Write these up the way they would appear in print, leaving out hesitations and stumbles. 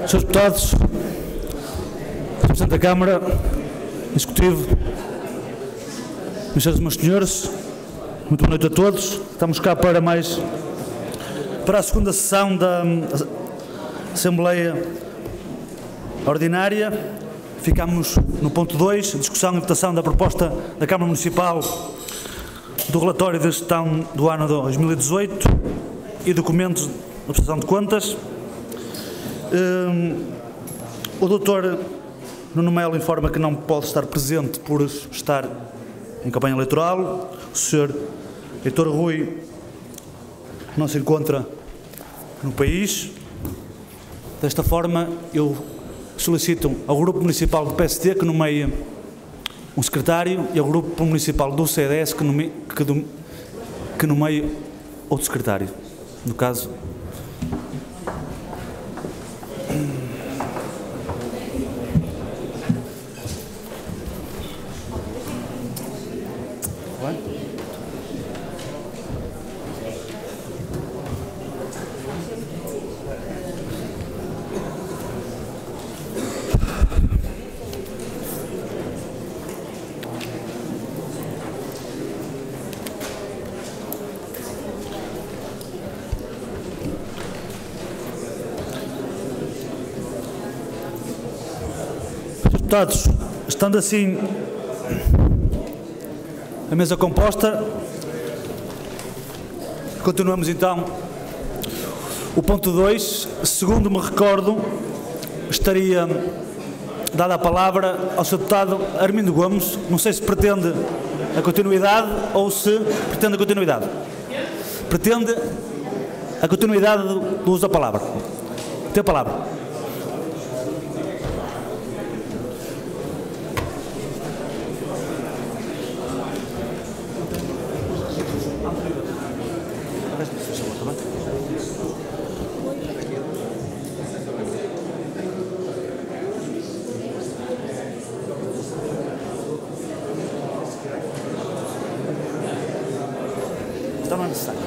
Srs. Deputados, Sr. Presidente da Câmara, Executivo, Minhas Senhoras e Meus Senhores, muito boa noite a todos. Estamos cá para a segunda sessão da Assembleia Ordinária. Ficamos no ponto 2, discussão e votação da proposta da Câmara Municipal do relatório de gestão do ano 2018 e documentos da prestação de contas. O Dr. Nuno Melo informa que não pode estar presente por estar em campanha eleitoral. O Sr. Heitor Rui não se encontra no país. Desta forma, eu solicito ao Grupo Municipal do PSD que nomeie um secretário e ao Grupo Municipal do CDS que nomeie outro secretário. No caso... Deputados, estando assim a mesa composta, continuamos então. O ponto 2, segundo me recordo, estaria dada a palavra ao Sr. Deputado Armindo Gomes. Não sei se pretende a continuidade ou se pretende a continuidade. Pretende a continuidade do uso da palavra. Tem a palavra. Então não é necessário.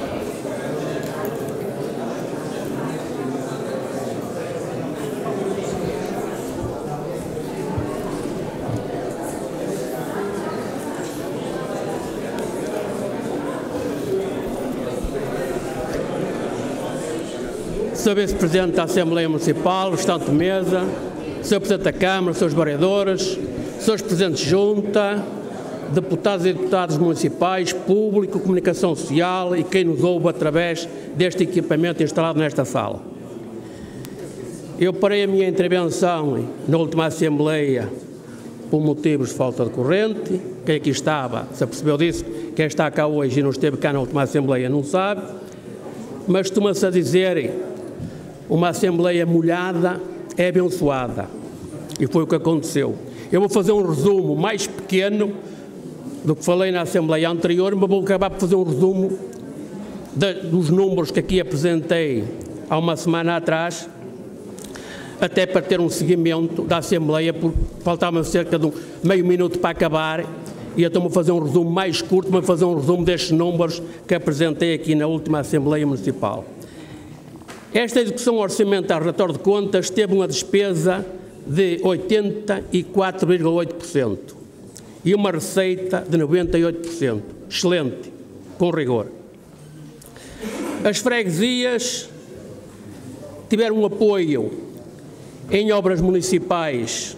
Sr. Vice-Presidente da Assembleia Municipal, Restante de Mesa, Sr. Presidente da Câmara, Srs. Vereadores, Srs. Presidentes de Junta, Deputados e Deputadas Municipais, Público, Comunicação Social e quem nos ouve através deste equipamento instalado nesta sala. Eu parei a minha intervenção na última Assembleia por motivos de falta de corrente. Quem aqui estava se apercebeu disso, quem está cá hoje e não esteve cá na última Assembleia não sabe, mas costuma-se a dizer: uma Assembleia molhada é abençoada, e foi o que aconteceu. Eu vou fazer um resumo mais pequeno do que falei na Assembleia anterior, mas vou acabar por fazer um resumo dos números que aqui apresentei há uma semana atrás, até para ter um seguimento da Assembleia, porque faltava cerca de meio minuto para acabar, e então vou fazer um resumo mais curto, mas fazer um resumo destes números que apresentei aqui na última Assembleia Municipal. Esta execução orçamental, relatório de contas, teve uma despesa de 84,8% e uma receita de 98%. Excelente, com rigor. As freguesias tiveram um apoio em obras municipais,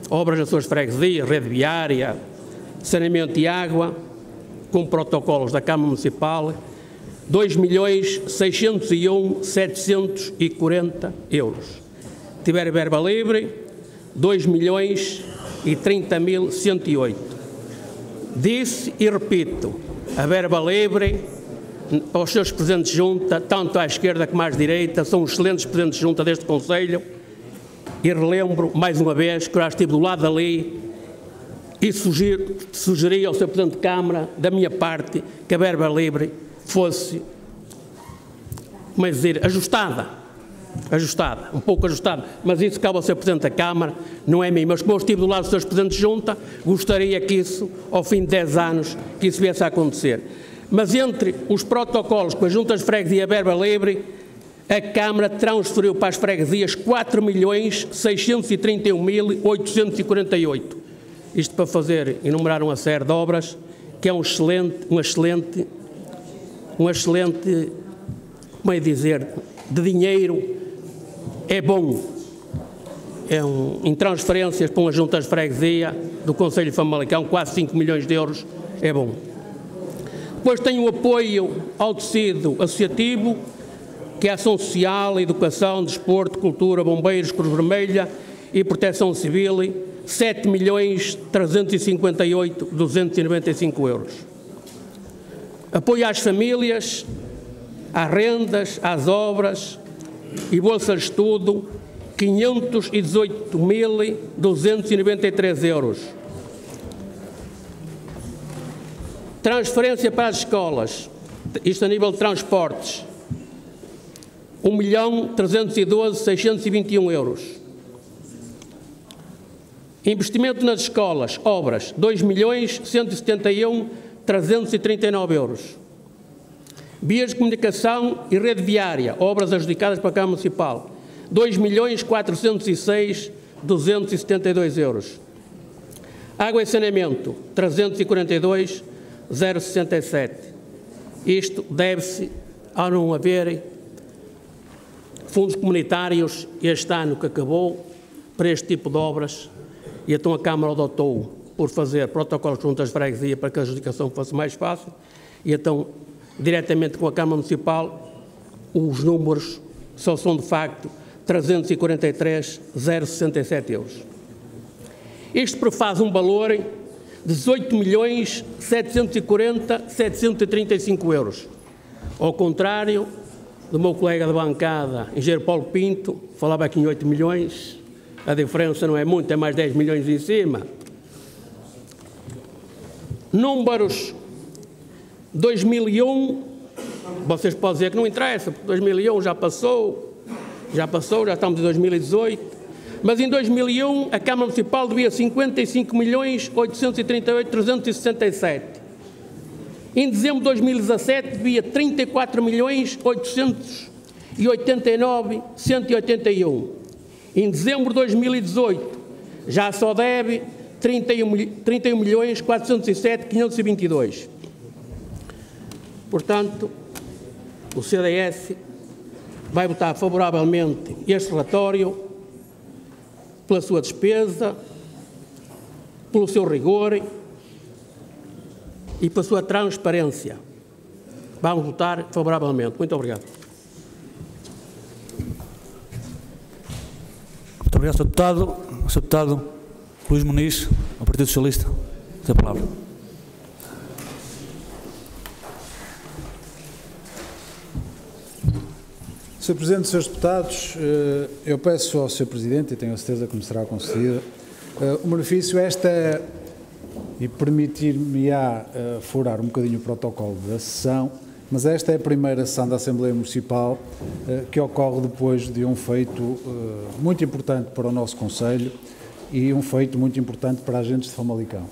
obras das suas freguesias, rede viária, saneamento e água, com protocolos da Câmara Municipal, 2.601.740 euros. Tiver verba livre, 2.030.108. Disse e repito, a verba livre, aos seus presidentes de junta, tanto à esquerda como à direita, são excelentes presidentes de junta deste Conselho, e relembro, mais uma vez, que eu já estive do lado ali e sugeri ao Sr. Presidente de Câmara, da minha parte, que a verba livre fosse, como é dizer, ajustada, um pouco ajustada, mas isso cabe ao Sr. Presidente da Câmara, não é mim, mas como eu estive do lado dos seus Presidentes de Junta, gostaria que isso, ao fim de 10 anos, que isso viesse a acontecer. Mas entre os protocolos com as juntas de freguesia e a verba livre, a Câmara transferiu para as freguesias 4.631.848. Isto para fazer, enumerar uma série de obras, que é um excelente, como é dizer, de dinheiro, é bom. Em transferências para uma junta de freguesia do Conselho de Famalicão, quase 5 milhões de euros, é bom. Depois tem o apoio ao tecido associativo, que é ação social, educação, desporto, cultura, bombeiros, Cruz Vermelha e proteção civil, 7.358.295 euros. Apoio às famílias, às rendas, às obras e bolsas de estudo, 518.293 euros. Transferência para as escolas, isto a nível de transportes, 1.312.621 euros. Investimento nas escolas, obras, 2.171.339 euros. Vias de comunicação e rede viária, obras adjudicadas para a Câmara Municipal, 2.406.272 euros. Água e saneamento, 342.067. Isto deve-se ao não haver fundos comunitários este ano que acabou para este tipo de obras, e então a Câmara adotou por fazer protocolos juntas de freguesia para que a adjudicação fosse mais fácil, e então, diretamente com a Câmara Municipal, os números só são de facto 343.067 euros. Isto prefaz um valor de 18.740.735 euros. Ao contrário do meu colega de bancada, engenheiro Paulo Pinto, falava aqui em 8 milhões, a diferença não é muito, é mais 10 milhões em cima. Números 2001, vocês podem dizer que não interessa, porque 2001 já passou, já estamos em 2018, mas em 2001 a Câmara Municipal devia 55.838.367. Em dezembro de 2017 devia 34.889.181. Em dezembro de 2018 já só deve 31.407.522. Portanto, o CDS vai votar favoravelmente este relatório pela sua despesa, pelo seu rigor e pela sua transparência. Vamos votar favoravelmente. Muito obrigado. Muito obrigado, Sr. Deputado. Sr. Deputado Luís Muniz, ao Partido Socialista. Tem a palavra. Sr. Presidente, Srs. Deputados, eu peço ao Sr. Presidente, e tenho a certeza que me será concedida, o benefício e permitir-me-á furar um bocadinho o protocolo da sessão, mas esta é a primeira sessão da Assembleia Municipal que ocorre depois de um feito muito importante para o nosso Conselho e um feito muito importante para agentes de Famalicão.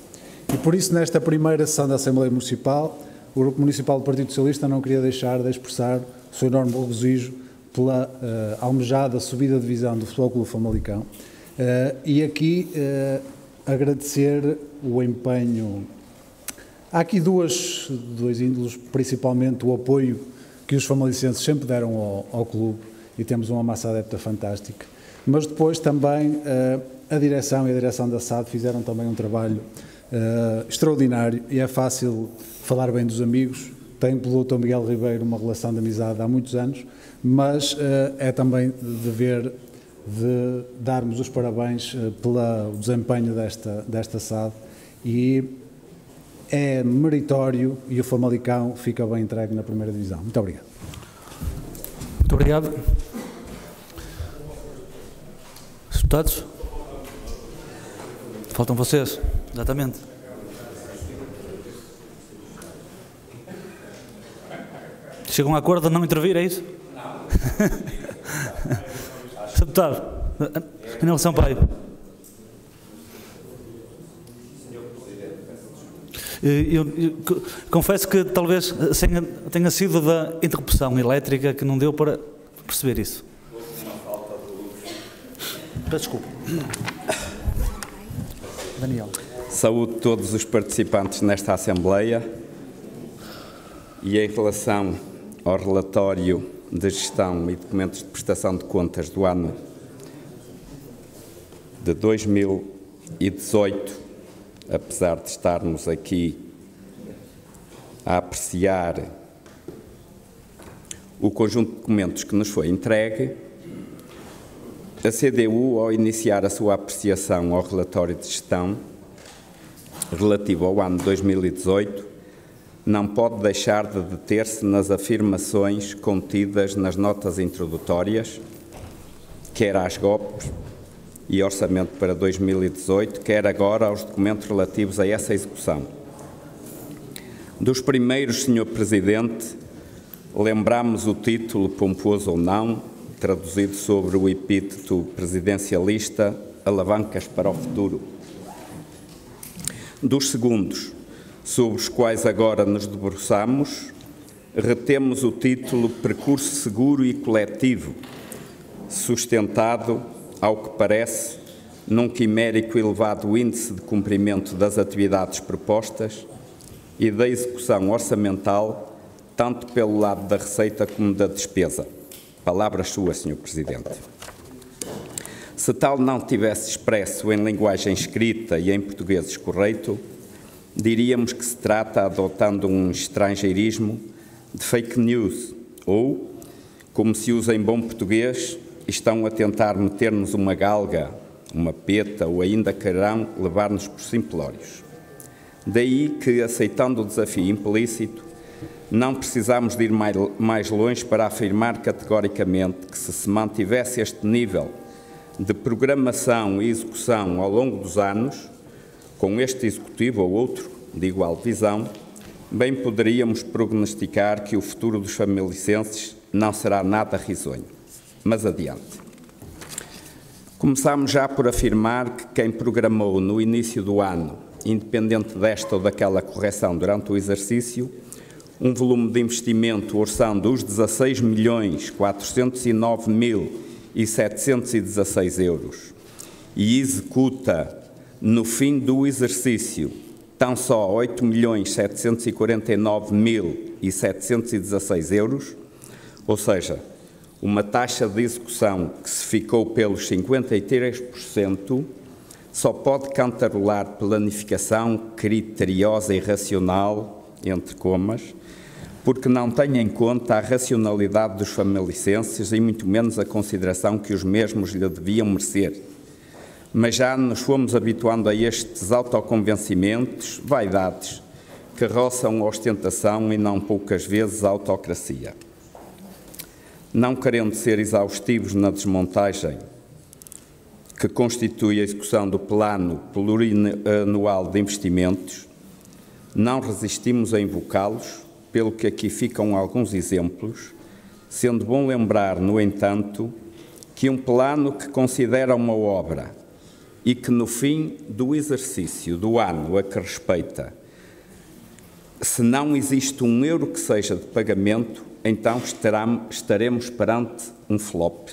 E por isso, nesta primeira sessão da Assembleia Municipal, o Grupo Municipal do Partido Socialista não queria deixar de expressar o seu enorme regozijo pela almejada subida de divisão do Futebol Clube Famalicão e aqui agradecer o empenho. Há aqui dois índolos, principalmente o apoio que os famalicenses sempre deram ao clube, e temos uma massa adepta fantástica, mas depois também a direção e a direção da SAD fizeram também um trabalho extraordinário, e é fácil falar bem dos amigos. Tenho pelo Dr. Miguel Ribeiro uma relação de amizade há muitos anos, mas é também dever de darmos os parabéns pelo desempenho desta SAD, e é meritório, e o Famalicão fica bem entregue na primeira divisão. Muito obrigado. Muito obrigado. Deputados? Faltam vocês, exatamente. Chegam a acordo de não intervir, é isso? Não. Sr. Deputado, Anel Sampaio. Eu confesso que talvez tenha sido da interrupção elétrica que não deu para perceber isso. Peço desculpa. Daniel. Saúdo todos os participantes nesta Assembleia e em relação ao relatório de gestão e documentos de prestação de contas do ano de 2018, apesar de estarmos aqui a apreciar o conjunto de documentos que nos foi entregue, a CDU, ao iniciar a sua apreciação ao relatório de gestão relativo ao ano 2018, não pode deixar de deter-se nas afirmações contidas nas notas introdutórias, quer às GOPs e orçamento para 2018, quer agora aos documentos relativos a essa execução. Dos primeiros, Sr. Presidente, lembramos o título, pomposo ou não, traduzido sobre o epíteto presidencialista, Alavancas para o Futuro. Dos segundos, sobre os quais agora nos debruçamos, retemos o título Percurso Seguro e Coletivo, sustentado, ao que parece, num quimérico elevado índice de cumprimento das atividades propostas e da execução orçamental, tanto pelo lado da receita como da despesa. Palavras suas, Sr. Presidente. Se tal não tivesse expresso em linguagem escrita e em português correto, diríamos que se trata, adotando um estrangeirismo, de fake news ou, como se usa em bom português, estão a tentar meter-nos uma galga, uma peta ou ainda quererão levar-nos por simplórios. Daí que, aceitando o desafio implícito, não precisamos de ir mais longe para afirmar categoricamente que se mantivesse este nível de programação e execução ao longo dos anos, com este Executivo ou outro de igual visão, bem poderíamos prognosticar que o futuro dos famelicenses não será nada risonho. Mas adiante. Começamos já por afirmar que quem programou no início do ano, independente desta ou daquela correção durante o exercício, um volume de investimento orçando os 16.409.716 euros e executa, no fim do exercício, tão só 8.749.716 euros, ou seja, uma taxa de execução que se ficou pelos 53%, só pode cantarolar planificação criteriosa e racional, entre comas, porque não tem em conta a racionalidade dos famelicenses e muito menos a consideração que os mesmos lhe deviam merecer. Mas já nos fomos habituando a estes autoconvencimentos, vaidades, que roçam ostentação e não poucas vezes a autocracia. Não querendo ser exaustivos na desmontagem que constitui a execução do Plano Plurianual de Investimentos, não resistimos a invocá-los, pelo que aqui ficam alguns exemplos, sendo bom lembrar, no entanto, que um plano que considera uma obra e que no fim do exercício do ano a que respeita, se não existe um euro que seja de pagamento, então estaremos perante um flop,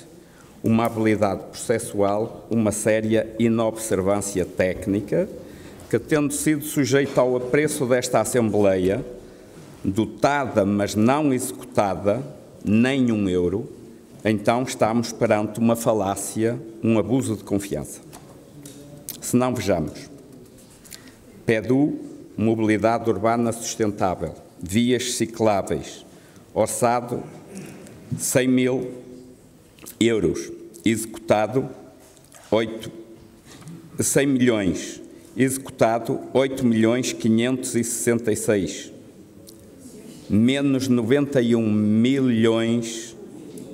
uma habilidade processual, uma séria inobservância técnica, que tendo sido sujeita ao apreço desta Assembleia, dotada, mas não executada, nem um euro, então estamos perante uma falácia, um abuso de confiança. Se não, vejamos. PEDU, Mobilidade Urbana Sustentável, vias cicláveis, orçado 100 mil euros, executado 100 milhões, executado 8.566, menos 91 milhões,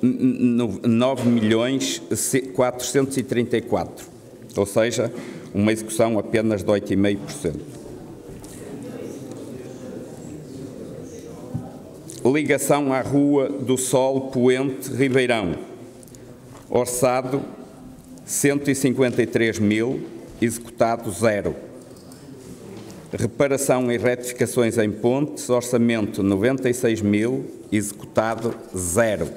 9.434, ou seja, uma execução apenas de 8,5%. Ligação à Rua do Sol Poente Ribeirão, orçado 153 mil, executado 0. Reparação e retificações em pontes, orçamento 96 mil, executado 0.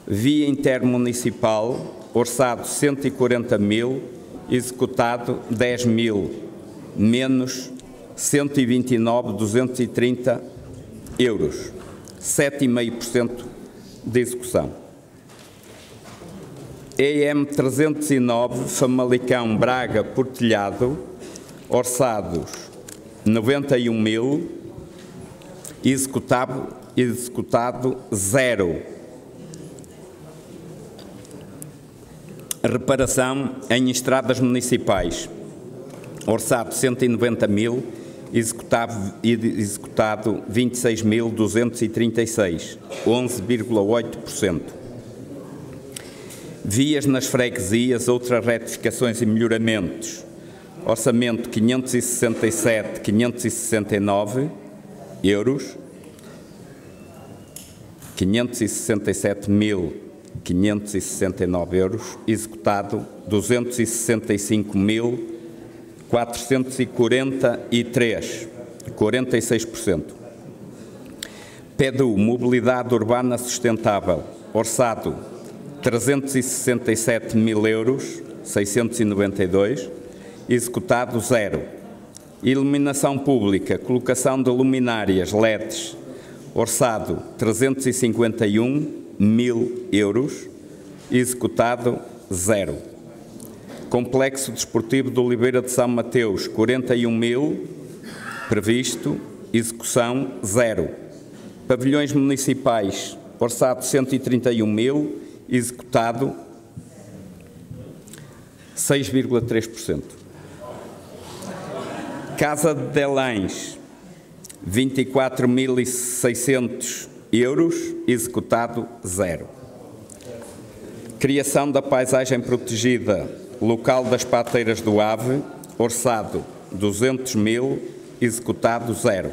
Via intermunicipal, orçado 140.000, executado 10.000, menos 129.230 euros, 7,5% de execução. EM 309, Famalicão, Braga, Portelhado, orçados 91.000, executado 0. Reparação em estradas municipais, orçado 190.000, executado 26.236, 11,8%. Vias nas freguesias, outras retificações e melhoramentos, orçamento 567.569 euros, 567.569 euros, executado 265.443, 46%. PEDU, Mobilidade Urbana Sustentável, orçado 367.000 euros, 692, executado 0. Iluminação Pública, colocação de luminárias LEDs, orçado 351.000 euros, executado 0. Complexo Desportivo de Oliveira de São Mateus, 41.000, previsto, execução 0. Pavilhões Municipais, orçado 131.000, executado 6,3%. Casa de Delães, 24.600 euros, executado 0. Criação da paisagem protegida, local das Pateiras do Ave, orçado 200.000, executado 0.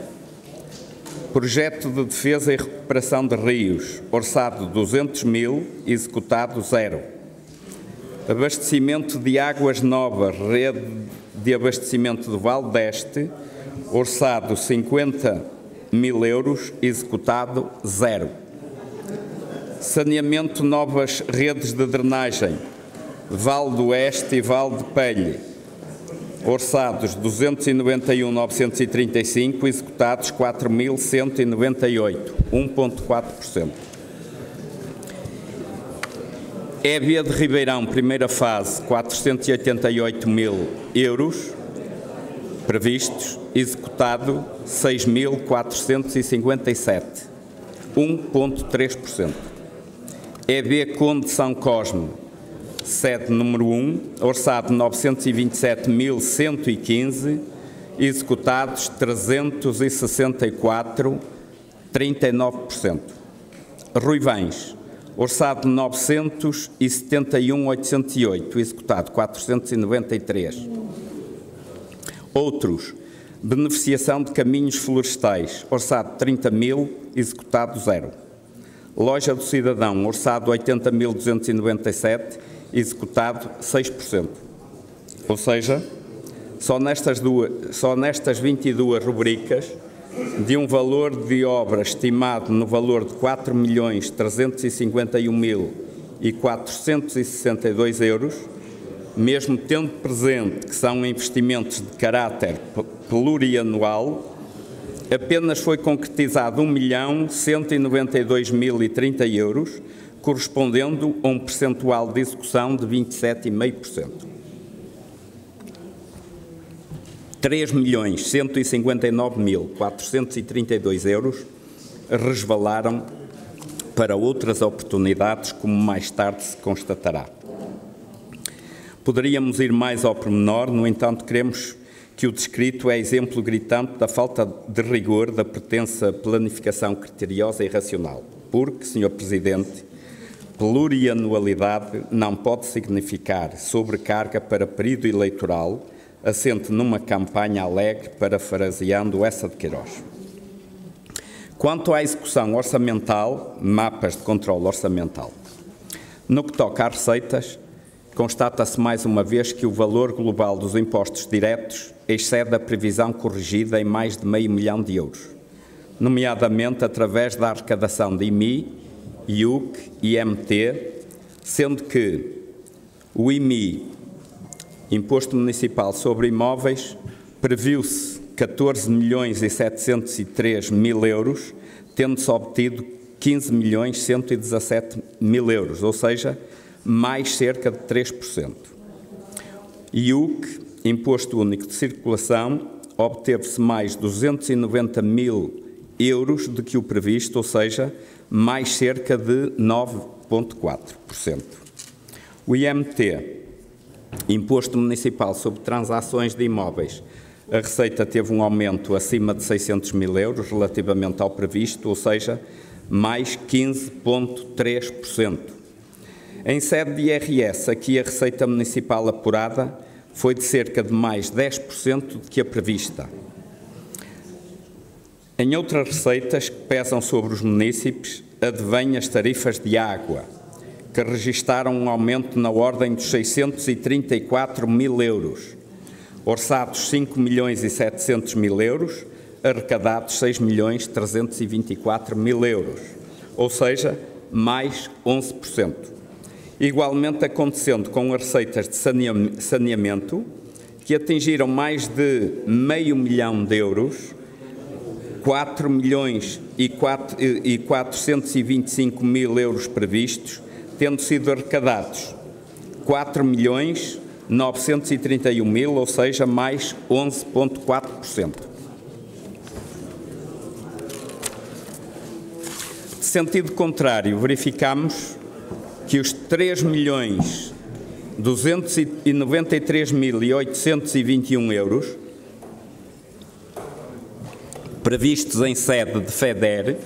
Projeto de defesa e recuperação de rios, orçado 200.000, executado 0. Abastecimento de águas novas, rede de abastecimento do Val d'Este, orçado 50.000 euros, executado 0. Saneamento, novas redes de drenagem, Val do Oeste e Val de Pelhe, orçados 291.935, executados 4.198, 1,4%. EBA de Ribeirão, primeira fase, 488.000 euros, previstos, executado 6.457, 1,3%. EB Conde São Cosme, sede número 1, orçado 927.115, executados 364, 39%. Ruivães, orçado 971.808, executado 493. Outros, beneficiação de caminhos florestais, orçado 30.000, executado 0. Loja do Cidadão, orçado 80.297, executado 6%. Ou seja, só nestas 22 rubricas, de um valor de obra estimado no valor de 4.351.462 euros, mesmo tendo presente que são investimentos de caráter plurianual, apenas foi concretizado 1.192.030 euros, correspondendo a um percentual de execução de 27,5%. 3.159.432 euros resvalaram para outras oportunidades, como mais tarde se constatará. Poderíamos ir mais ao pormenor, no entanto, queremos que o descrito é exemplo gritante da falta de rigor da pretensa planificação criteriosa e racional, porque, Sr. Presidente, plurianualidade não pode significar sobrecarga para período eleitoral, assente numa campanha alegre, parafraseando essa de Queiroz. Quanto à execução orçamental, mapas de controle orçamental. No que toca às receitas, constata-se mais uma vez que o valor global dos impostos diretos excede a previsão corrigida em mais de €500 000, nomeadamente através da arrecadação de IMI IUC, IMT, sendo que o IMI, Imposto Municipal sobre Imóveis, previu-se 14.703.000 euros, tendo-se obtido 15.117.000 euros, ou seja, mais cerca de 3%. IUC, Imposto Único de Circulação, obteve-se mais 290.000 euros do que o previsto, ou seja, mais cerca de 9,4%. O IMT, Imposto Municipal sobre Transações de Imóveis, a receita teve um aumento acima de 600.000 euros relativamente ao previsto, ou seja, mais 15,3%. Em sede de IRS, aqui a receita municipal apurada foi de cerca de mais 10% do que a prevista. Em outras receitas que pesam sobre os munícipes, advêm as tarifas de água, que registaram um aumento na ordem dos 634.000 euros, orçados 5.700.000 euros, arrecadados 6.324.000 euros, ou seja, mais 11%. Igualmente acontecendo com as receitas de saneamento, que atingiram mais de meio milhão de euros, 4.425.000 euros previstos, tendo sido arrecadados 4.931.000, ou seja, mais 11,4%. De sentido contrário, verificamos que os 3.293.821 euros previstos em sede de FEDER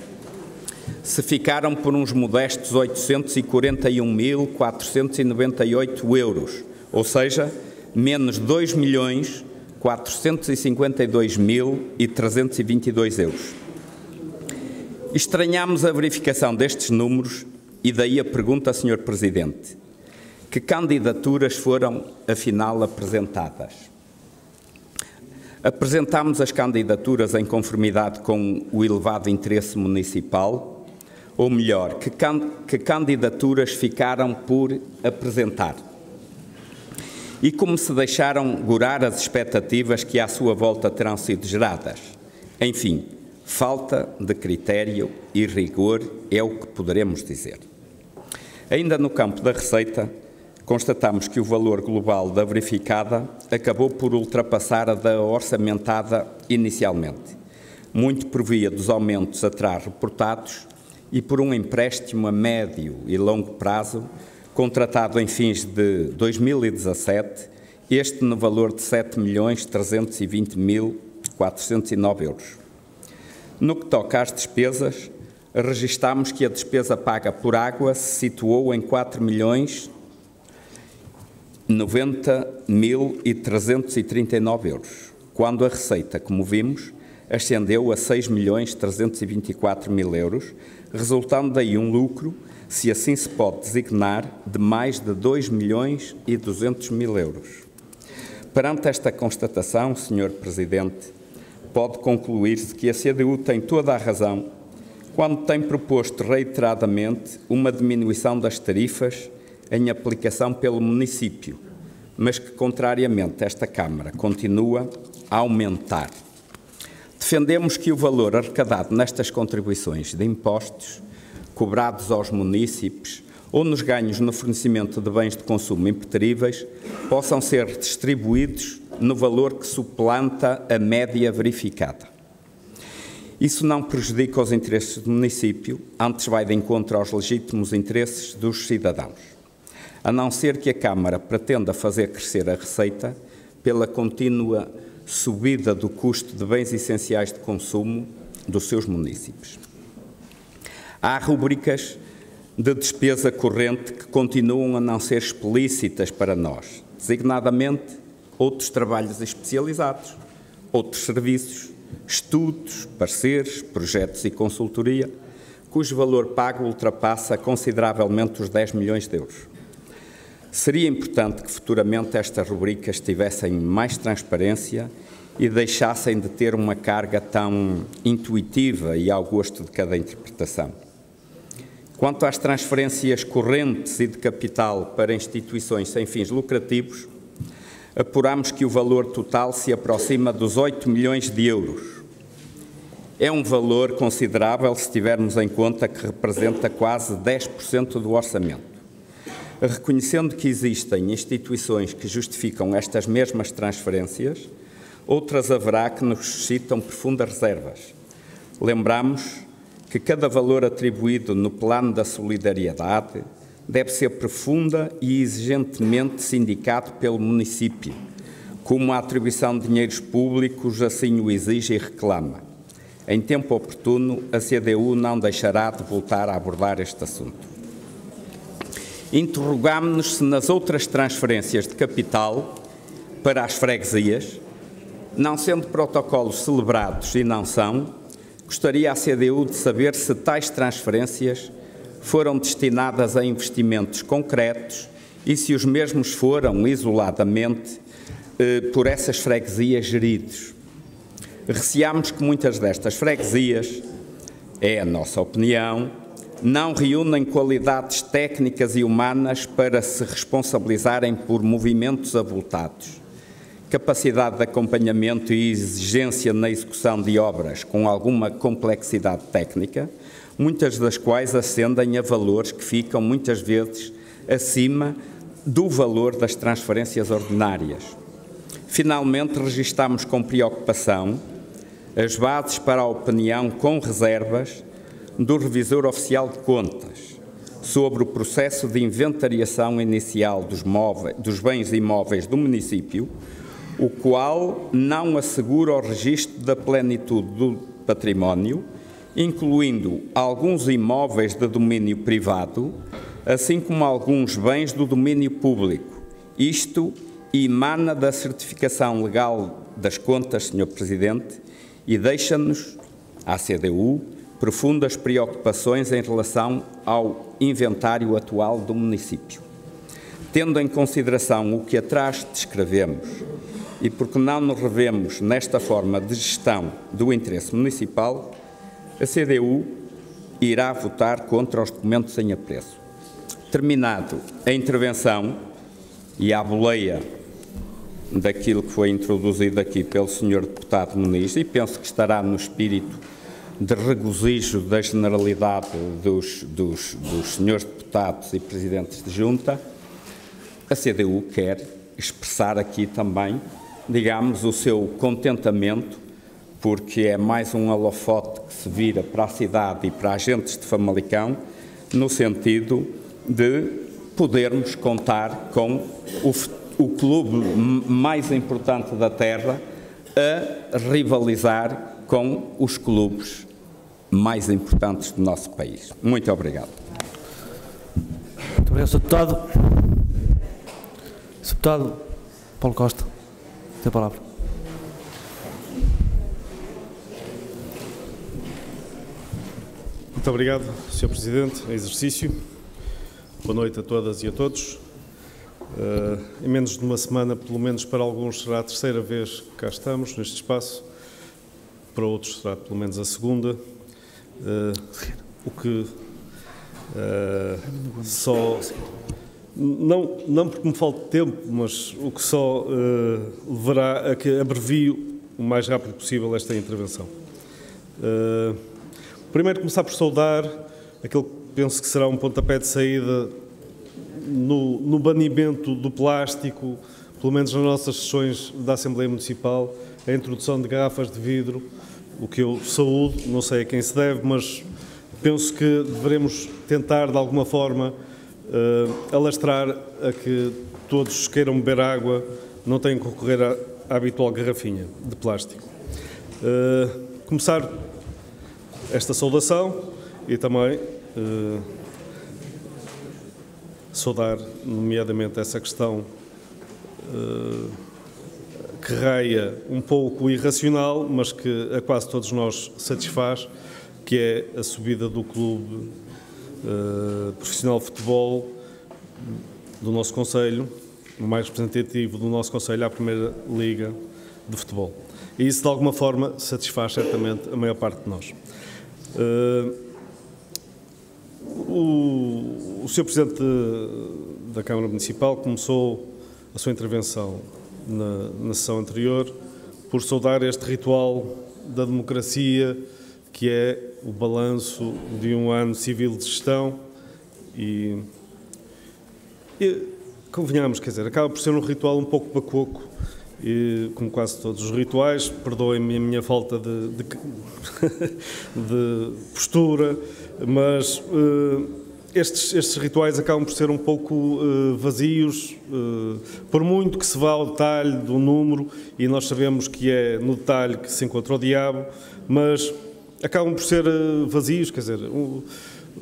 se ficaram por uns modestos 841.498 euros, ou seja, menos 2.452.322 euros. Estranhamos a verificação destes números e daí a pergunta, Sr. Presidente: que candidaturas foram, afinal, apresentadas? Apresentámos as candidaturas em conformidade com o elevado interesse municipal, ou melhor, que candidaturas ficaram por apresentar? E como se deixaram gorar as expectativas que à sua volta terão sido geradas? Enfim, falta de critério e rigor é o que poderemos dizer. Ainda no campo da receita, constatamos que o valor global da verificada acabou por ultrapassar a da orçamentada inicialmente, muito por via dos aumentos atrás reportados e por um empréstimo a médio e longo prazo, contratado em fins de 2017, este no valor de 7.320.409 euros. No que toca às despesas, registamos que a despesa paga por água se situou em 4.090.339 euros, quando a receita, como vimos, ascendeu a 6.324.000 euros, resultando daí um lucro, se assim se pode designar, de mais de 2.200.000 euros. Perante esta constatação, Sr. Presidente, pode concluir-se que a CDU tem toda a razão quando tem proposto reiteradamente uma diminuição das tarifas em aplicação pelo município, mas que, contrariamente, esta Câmara continua a aumentar. Defendemos que o valor arrecadado nestas contribuições de impostos cobrados aos munícipes ou nos ganhos no fornecimento de bens de consumo impreteríveis possam ser distribuídos no valor que suplanta a média verificada. Isso não prejudica os interesses do município, antes vai de encontro aos legítimos interesses dos cidadãos, a não ser que a Câmara pretenda fazer crescer a receita pela contínua subida do custo de bens essenciais de consumo dos seus municípios. Há rubricas de despesa corrente que continuam a não ser explícitas para nós, designadamente outros trabalhos especializados, outros serviços, estudos, pareceres, projetos e consultoria, cujo valor pago ultrapassa consideravelmente os 10 milhões de euros. Seria importante que futuramente estas rubricas tivessem mais transparência e deixassem de ter uma carga tão intuitiva e ao gosto de cada interpretação. Quanto às transferências correntes e de capital para instituições sem fins lucrativos, apuramos que o valor total se aproxima dos 8 milhões de euros. É um valor considerável se tivermos em conta que representa quase 10% do orçamento. Reconhecendo que existem instituições que justificam estas mesmas transferências, outras haverá que nos suscitam profundas reservas. Lembramos que cada valor atribuído no plano da solidariedade deve ser profunda e exigentemente sindicado pelo município, como a atribuição de dinheiros públicos assim o exige e reclama. Em tempo oportuno, a CDU não deixará de voltar a abordar este assunto. Interrogámo-nos se nas outras transferências de capital para as freguesias, não sendo protocolos celebrados e não são, gostaria a CDU de saber se tais transferências foram destinadas a investimentos concretos e se os mesmos foram, isoladamente, por essas freguesias geridos. Receamos que muitas destas freguesias, é a nossa opinião, não reúnem qualidades técnicas e humanas para se responsabilizarem por movimentos avultados. Capacidade de acompanhamento e exigência na execução de obras com alguma complexidade técnica, muitas das quais ascendem a valores que ficam muitas vezes acima do valor das transferências ordinárias. Finalmente, registamos com preocupação as bases para a opinião com reservas do Revisor Oficial de Contas sobre o processo de inventariação inicial dos bens imóveis do município, o qual não assegura o registro da plenitude do património, incluindo alguns imóveis de domínio privado, assim como alguns bens do domínio público. Isto emana da certificação legal das contas, Sr. Presidente, e deixa-nos, à CDU, profundas preocupações em relação ao inventário atual do município. Tendo em consideração o que atrás descrevemos e porque não nos revemos nesta forma de gestão do interesse municipal, a CDU irá votar contra os documentos em apreço. Terminado a intervenção e à boleia daquilo que foi introduzido aqui pelo Sr. Deputado Muniz, e penso que estará no espírito de regozijo da generalidade dos senhores deputados e presidentes de junta, a CDU quer expressar aqui também, digamos, o seu contentamento, porque é mais um holofote que se vira para a cidade e para agentes de Famalicão, no sentido de podermos contar com o clube mais importante da terra a rivalizar com os clubes mais importantes do nosso país. Muito obrigado. Muito obrigado, Sr. Deputado. Sr. Deputado Paulo Costa, tem a palavra. Muito obrigado, Sr. Presidente, em exercício. Boa noite a todas e a todos. Em menos de uma semana, pelo menos para alguns, será a terceira vez que cá estamos, neste espaço. Para outros será pelo menos a segunda. O que só... Não porque me falte tempo, mas o que só levará a que abrevie o mais rápido possível esta intervenção. Primeiro, começar por saudar aquele que penso que será um pontapé de saída no banimento do plástico, pelo menos nas nossas sessões da Assembleia Municipal, a introdução de garrafas de vidro, o que eu saúdo, não sei a quem se deve, mas penso que devemos tentar, de alguma forma, alastrar a que todos queiram beber água, não tenham que recorrer à habitual garrafinha de plástico. Começar esta saudação e também saudar, nomeadamente, essa questão que raia um pouco irracional, mas que a quase todos nós satisfaz, que é a subida do clube profissional de futebol do nosso concelho, o mais representativo do nosso concelho, à Primeira Liga de Futebol. E isso, de alguma forma, satisfaz certamente a maior parte de nós. O Sr. Presidente da Câmara Municipal começou a sua intervenção na sessão anterior por saudar este ritual da democracia, que é o balanço de um ano civil de gestão e convenhamos, quer dizer, acaba por ser um ritual um pouco bacoco, e, como quase todos os rituais, perdoem-me a minha falta de postura, mas estes rituais acabam por ser um pouco vazios, por muito que se vá ao detalhe do número, e nós sabemos que é no detalhe que se encontra o diabo, mas acabam por ser vazios, quer dizer,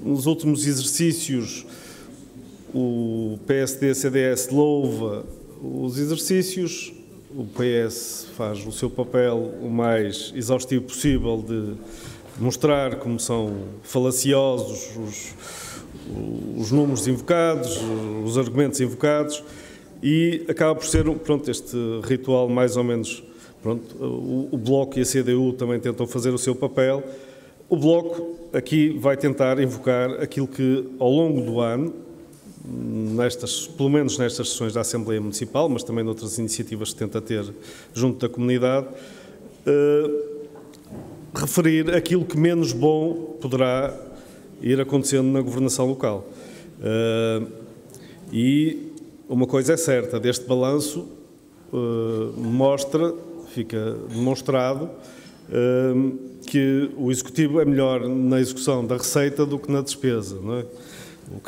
nos últimos exercícios o PSD-CDS louva os exercícios, o PS faz o seu papel o mais exaustivo possível de mostrar como são falaciosos os números invocados, os argumentos invocados, e acaba por ser, pronto, este ritual mais ou menos, pronto, o Bloco e a CDU também tentam fazer o seu papel. O Bloco aqui vai tentar invocar aquilo que ao longo do ano, pelo menos nestas sessões da Assembleia Municipal, mas também noutras iniciativas que tenta ter junto da comunidade, referir aquilo que menos bom poderá ir acontecendo na governação local. E uma coisa é certa, deste balanço fica demonstrado que o Executivo é melhor na execução da receita do que na despesa, não é? O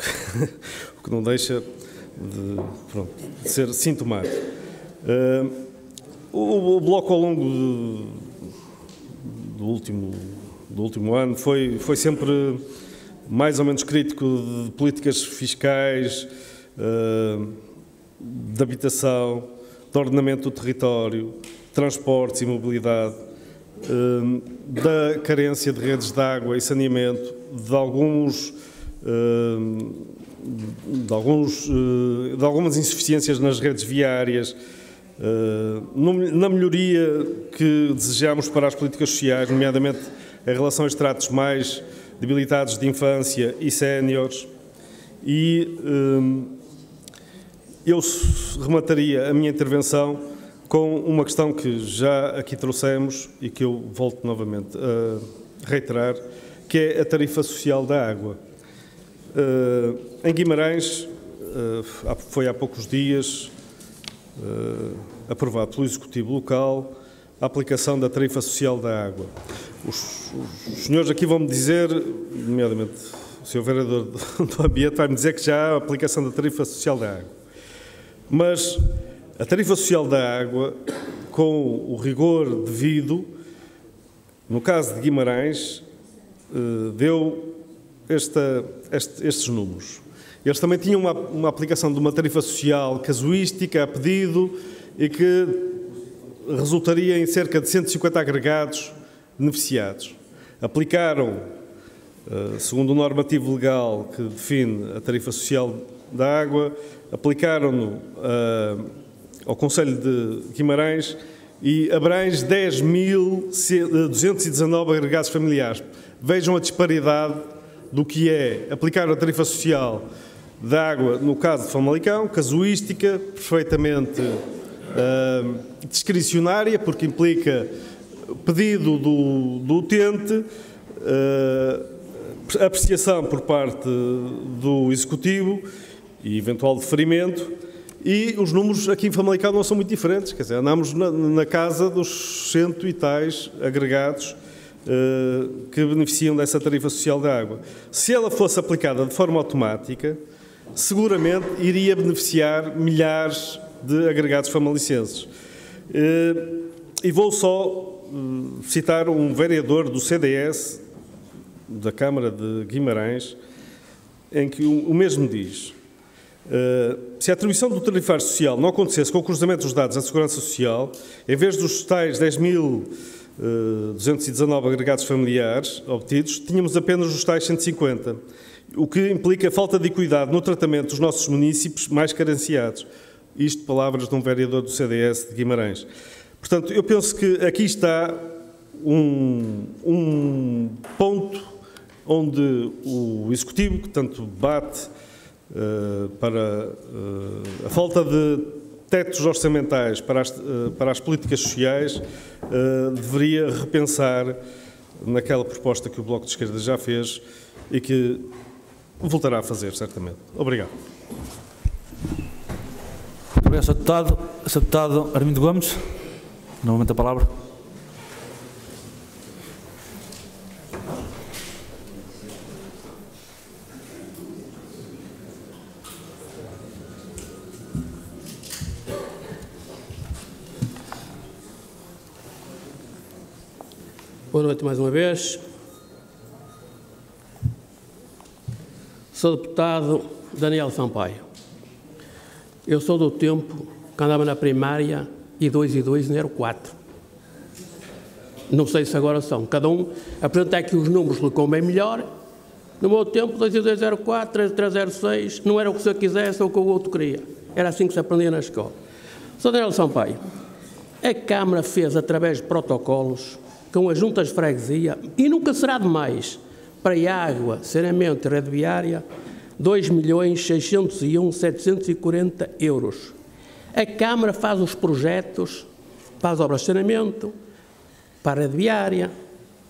que não deixa de ser sintomático. O Bloco, ao longo do último ano, foi sempre mais ou menos crítico de políticas fiscais, de habitação, de ordenamento do território, transportes e mobilidade, da carência de redes de água e saneamento, de algumas insuficiências nas redes viárias, na melhoria que desejamos para as políticas sociais, nomeadamente em relação aos tratos mais debilitados de infância e séniores. E eu remataria a minha intervenção com uma questão que já aqui trouxemos e que eu volto novamente a reiterar, que é a tarifa social da água. Em Guimarães, foi há poucos dias aprovado pelo Executivo local a aplicação da tarifa social da água. Os senhores aqui vão-me dizer, nomeadamente o Sr. Vereador do Ambiente, vai-me dizer que já há a aplicação da tarifa social da água. Mas a tarifa social da água, com o rigor devido, no caso de Guimarães, deu estes números. Eles também tinham uma aplicação de uma tarifa social casuística a pedido e que resultaria em cerca de 150 agregados beneficiados. Aplicaram, segundo o normativo legal que define a tarifa social da água, aplicaram-no ao Concelho de Guimarães e abrange 10.219 agregados familiares. Vejam a disparidade do que é aplicar a tarifa social da água no caso de Famalicão, casuística, perfeitamente discricionária, porque implica pedido do utente, apreciação por parte do Executivo e eventual deferimento, e os números aqui em Famalicão não são muito diferentes, quer dizer, andamos na casa dos 100 e tais agregados que beneficiam dessa tarifa social da água. Se ela fosse aplicada de forma automática, seguramente iria beneficiar milhares de agregados famalicenses. E vou só citar um vereador do CDS, da Câmara de Guimarães, em que o mesmo diz: se a atribuição do tarifário social não acontecesse com o cruzamento dos dados da Segurança Social, em vez dos tais 10.219 agregados familiares obtidos, tínhamos apenas os tais 150, o que implica falta de equidade no tratamento dos nossos munícipes mais carenciados. Isto, palavras de um vereador do CDS de Guimarães. Portanto, eu penso que aqui está um ponto onde o Executivo, que tanto bate para a falta de tetos orçamentais para as políticas sociais, deveria repensar naquela proposta que o Bloco de Esquerda já fez e que voltará a fazer, certamente. Obrigado. Obrigado, Sr. Deputado. Sr. Deputado Armindo Gomes, novamente a palavra. Boa noite mais uma vez. Sou deputado Daniel Sampaio. Eu sou do tempo que andava na primária e 2 e 2 não eram 4. Não sei se agora são. Cada um apresenta aqui os números que lhe convém melhor. No meu tempo, 2 e 2 era 4, 3 e 3 era 6. Não era o que o senhor quisesse ou o que o outro queria. Era assim que se aprendia na escola. Sou Daniel Sampaio. A Câmara fez, através de protocolos, com as juntas de freguesia, e nunca será demais, para a água, saneamento e rede viária, 2.601.740 euros. A Câmara faz os projetos para as obras de saneamento, para a rede viária,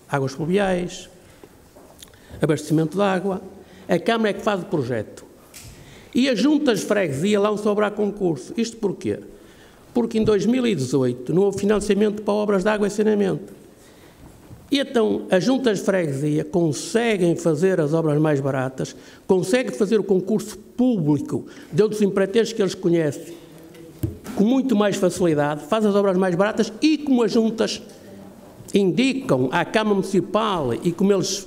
águas pluviais, abastecimento de água. A Câmara é que faz o projeto. E as juntas de freguesia lançam obra a concurso. Isto porquê? Porque em 2018 não houve financiamento para obras de água e saneamento. E então as juntas de freguesia conseguem fazer as obras mais baratas, conseguem fazer o concurso público de outros empreiteiros que eles conhecem com muito mais facilidade, fazem as obras mais baratas e como as juntas indicam à Câmara Municipal e como eles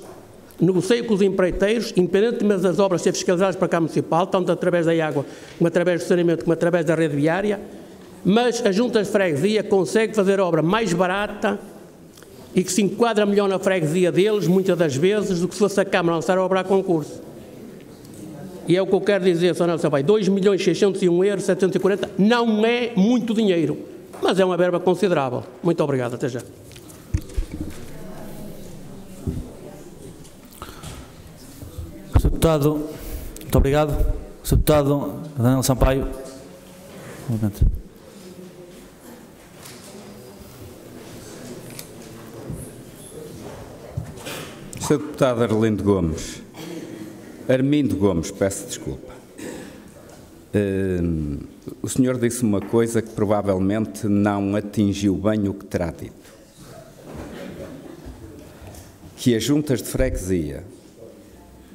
negociam com os empreiteiros, independentemente das obras serem fiscalizadas para a Câmara Municipal, tanto através da água, como através do saneamento, como através da rede viária, mas as juntas de freguesia conseguem fazer a obra mais barata e que se enquadra melhor na freguesia deles, muitas das vezes, do que se fosse a Câmara lançar a obra a concurso. E é o que eu quero dizer, Sr. Nelson Sampaio, 2.601.740 não é muito dinheiro, mas é uma verba considerável. Muito obrigado, até já. Sr. Deputado, muito obrigado. Sr. Deputado Daniel Sampaio. Um momento. Sr. Deputado Armindo Gomes, peço desculpa. O senhor disse uma coisa que provavelmente não atingiu bem o que terá dito. Que as juntas de freguesia,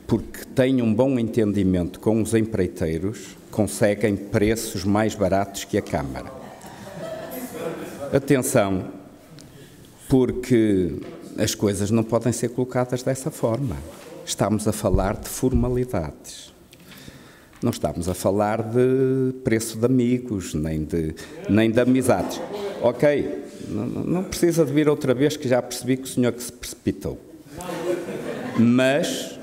porque têm um bom entendimento com os empreiteiros, conseguem preços mais baratos que a Câmara. Atenção, porque as coisas não podem ser colocadas dessa forma. Estamos a falar de formalidades. Não estamos a falar de preço de amigos, nem de amizades. Ok, não precisa de vir outra vez, que já percebi que o senhor que se precipitou. Mas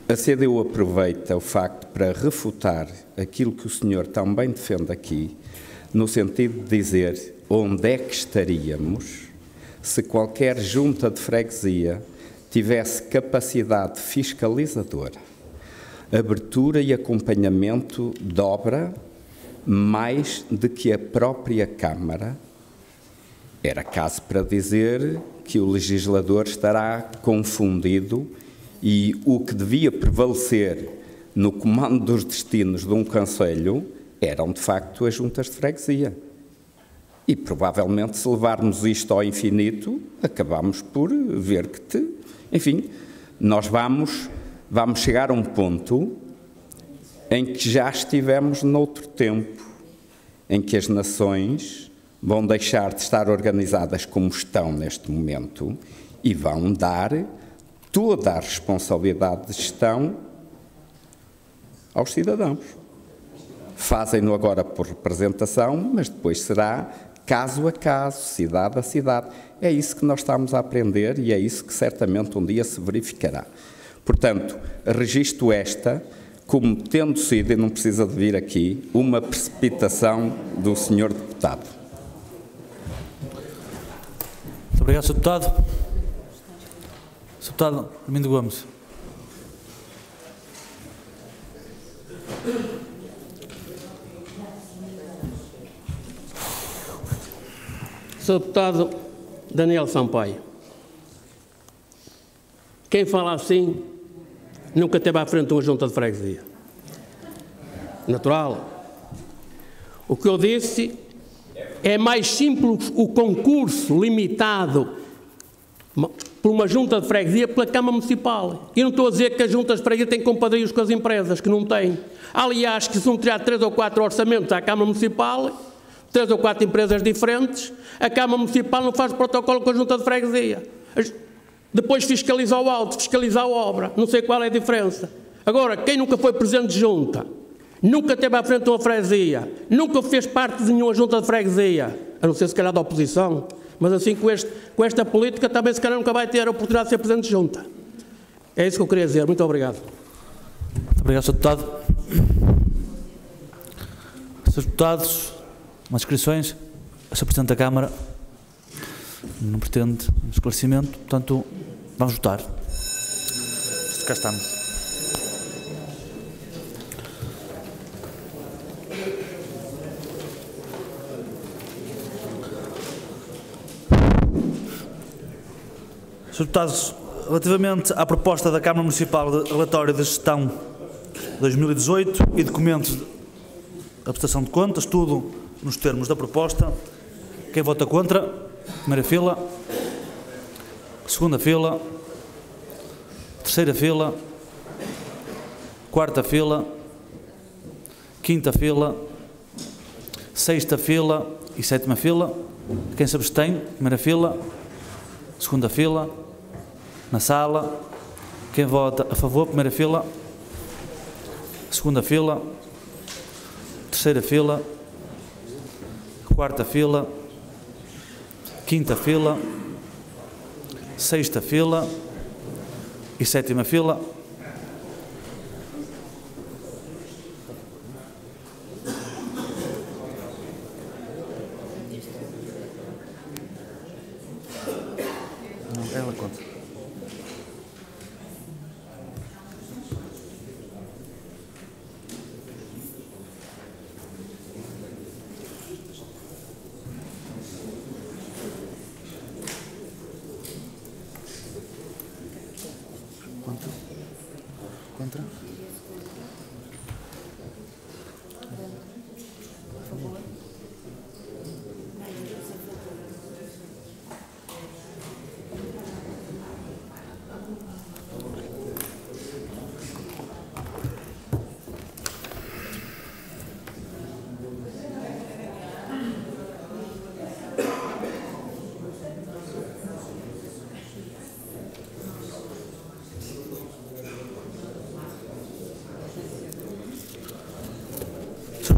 a CDU aproveita o facto para refutar aquilo que o senhor também defende aqui, no sentido de dizer onde é que estaríamos se qualquer junta de freguesia tivesse capacidade fiscalizadora, abertura e acompanhamento de obra mais do que a própria Câmara. Era caso para dizer que o legislador estará confundido e o que devia prevalecer no comando dos destinos de um concelho eram, de facto, as juntas de freguesia. E, provavelmente, se levarmos isto ao infinito, acabamos por ver que, enfim, nós vamos chegar a um ponto em que já estivemos noutro tempo, em que as nações vão deixar de estar organizadas como estão neste momento e vão dar toda a responsabilidade de gestão aos cidadãos. Fazem-no agora por representação, mas depois será caso a caso, cidade a cidade. É isso que nós estamos a aprender e é isso que certamente um dia se verificará. Portanto, registro esta como tendo sido, e não precisa de vir aqui, uma precipitação do senhor deputado. Muito obrigado, Sr. Deputado. Sr. Deputado Armindo Gomes. Sr. Deputado Daniel Sampaio, quem fala assim nunca esteve à frente de uma junta de freguesia. Natural. O que eu disse é mais simples o concurso limitado por uma junta de freguesia pela Câmara Municipal. E não estou a dizer que as juntas de freguesia têm compadrios com as empresas, que não têm. Aliás, que se não tirar 3 ou 4 orçamentos à Câmara Municipal, 3 ou 4 empresas diferentes, a Câmara Municipal não faz protocolo com a junta de freguesia. Depois fiscaliza o auto, fiscaliza a obra. Não sei qual é a diferença. Agora, quem nunca foi presidente de junta, nunca esteve à frente de uma freguesia, nunca fez parte de nenhuma junta de freguesia, a não ser se calhar da oposição, mas assim com esta política também se calhar nunca vai ter a oportunidade de ser presidente de junta. É isso que eu queria dizer. Muito obrigado. Muito obrigado, Sr. Deputado. Srs. Deputados, mais inscrições. O Sr. Presidente da Câmara não pretende um esclarecimento, portanto, vamos votar. Cá estamos. Srs. Deputados, relativamente à proposta da Câmara Municipal de relatório de gestão 2018 e documentos de prestação de contas, tudo nos termos da proposta. Quem vota contra? Primeira fila. Segunda fila. Terceira fila. Quarta fila. Quinta fila. Sexta fila e sétima fila. Quem se abstém? Primeira fila. Segunda fila. Na sala. Quem vota a favor? Primeira fila. Segunda fila. Terceira fila. Quarta fila. Quinta fila. Sexta fila e sétima fila. Não, ela conta. Contra?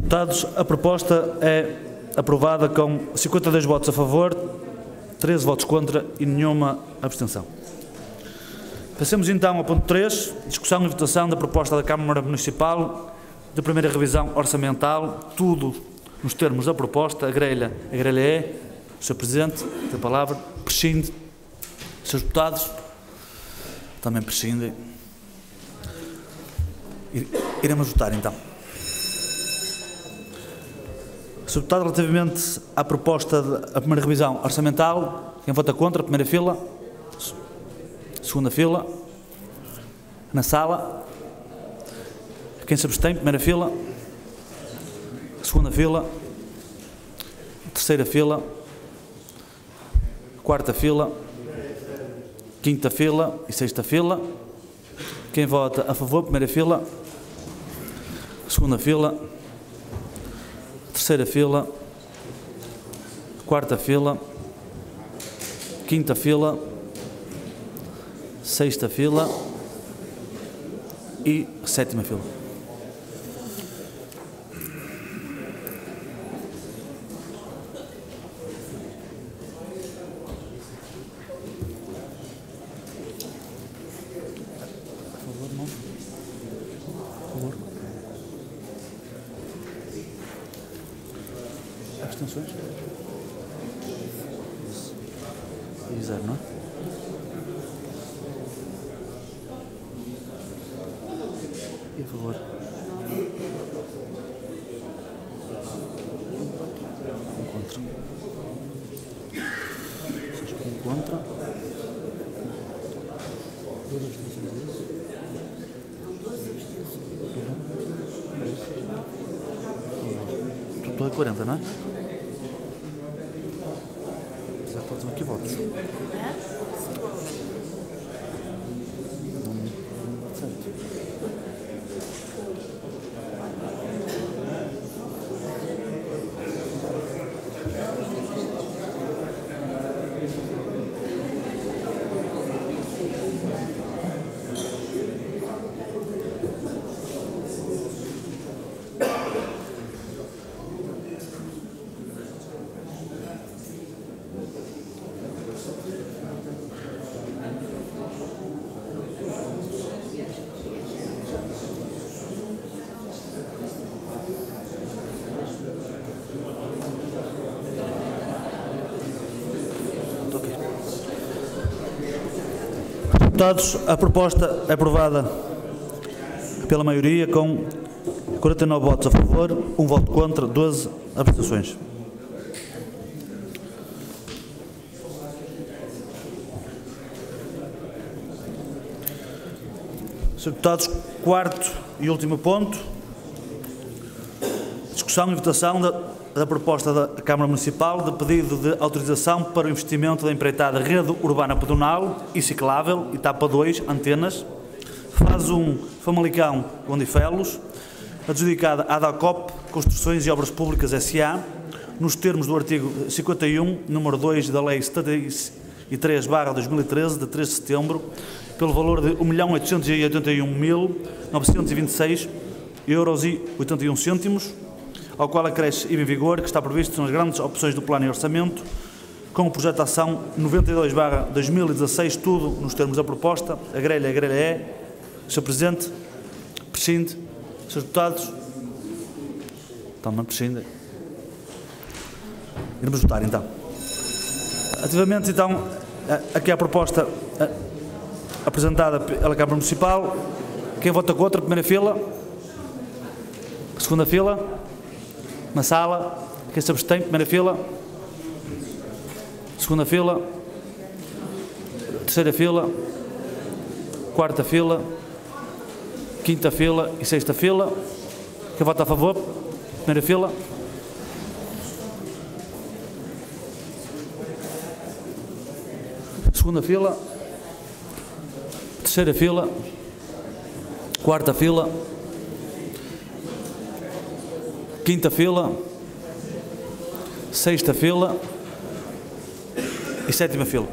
Deputados, a proposta é aprovada com 52 votos a favor, 13 votos contra e nenhuma abstenção. Passemos então ao ponto 3, discussão e votação da proposta da Câmara Municipal de primeira revisão orçamental, tudo nos termos da proposta. A grelha é, Sr. Presidente, tem a palavra, prescinde. Srs. Deputados, também prescindem. Iremos votar então. Sr. Deputado, relativamente à proposta da primeira revisão orçamental, quem vota contra? Primeira fila. Segunda fila. Na sala. Quem se abstém? Primeira fila. Segunda fila. Terceira fila. Quarta fila. Quinta fila e sexta fila. Quem vota a favor? Primeira fila. Segunda fila. Terceira fila, quarta fila, quinta fila, sexta fila e sétima fila. Abstenções? E zero, não é? Por favor. Contra. Tudo é 40, não é? Já todos aqui votos. Deputados, a proposta é aprovada pela maioria com 49 votos a favor, 1 voto contra, 12 abstenções. Senhores deputados, quarto e último ponto, discussão e votação da proposta da Câmara Municipal de pedido de autorização para o investimento da empreitada Rede Urbana Pedonal e Ciclável, etapa 2, antenas, fase 1, Famalicão, Gondifelos, adjudicada à DACOP Construções e Obras Públicas S.A., nos termos do artigo 51, número 2 da Lei 73/2013, de 3 de setembro, pelo valor de 1.881.926,81 €, ao qual acresce IVA em vigor, que está previsto nas grandes opções do Plano e Orçamento, com o projeto de ação 92/2016, tudo nos termos da proposta. A grelha é. Sr. Presidente, prescinde. Srs. Deputados, toma, prescinde. Iremos votar, então. Ativamente, então, aqui a proposta apresentada pela Câmara Municipal. Quem vota contra? Primeira fila. Segunda fila. Na sala. Quem se abstém? Primeira fila. Segunda fila. Terceira fila. Quarta fila. Quinta fila e sexta fila. Quem vota a favor? Primeira fila. Segunda fila. Terceira fila. Quarta fila. Quinta fila. Sexta fila. E sétima fila.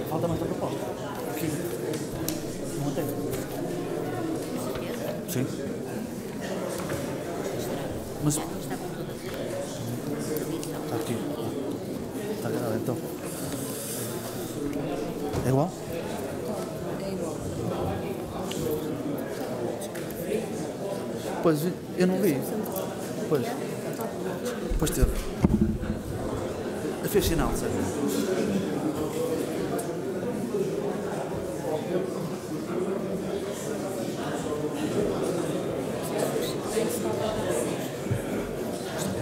Falta mais uma proposta. Aqui. Não tem. Sim. Mas... Está aqui. Está gravado, então. É igual? Pois, eu não vi. Pois teve. Fez sinal, certo?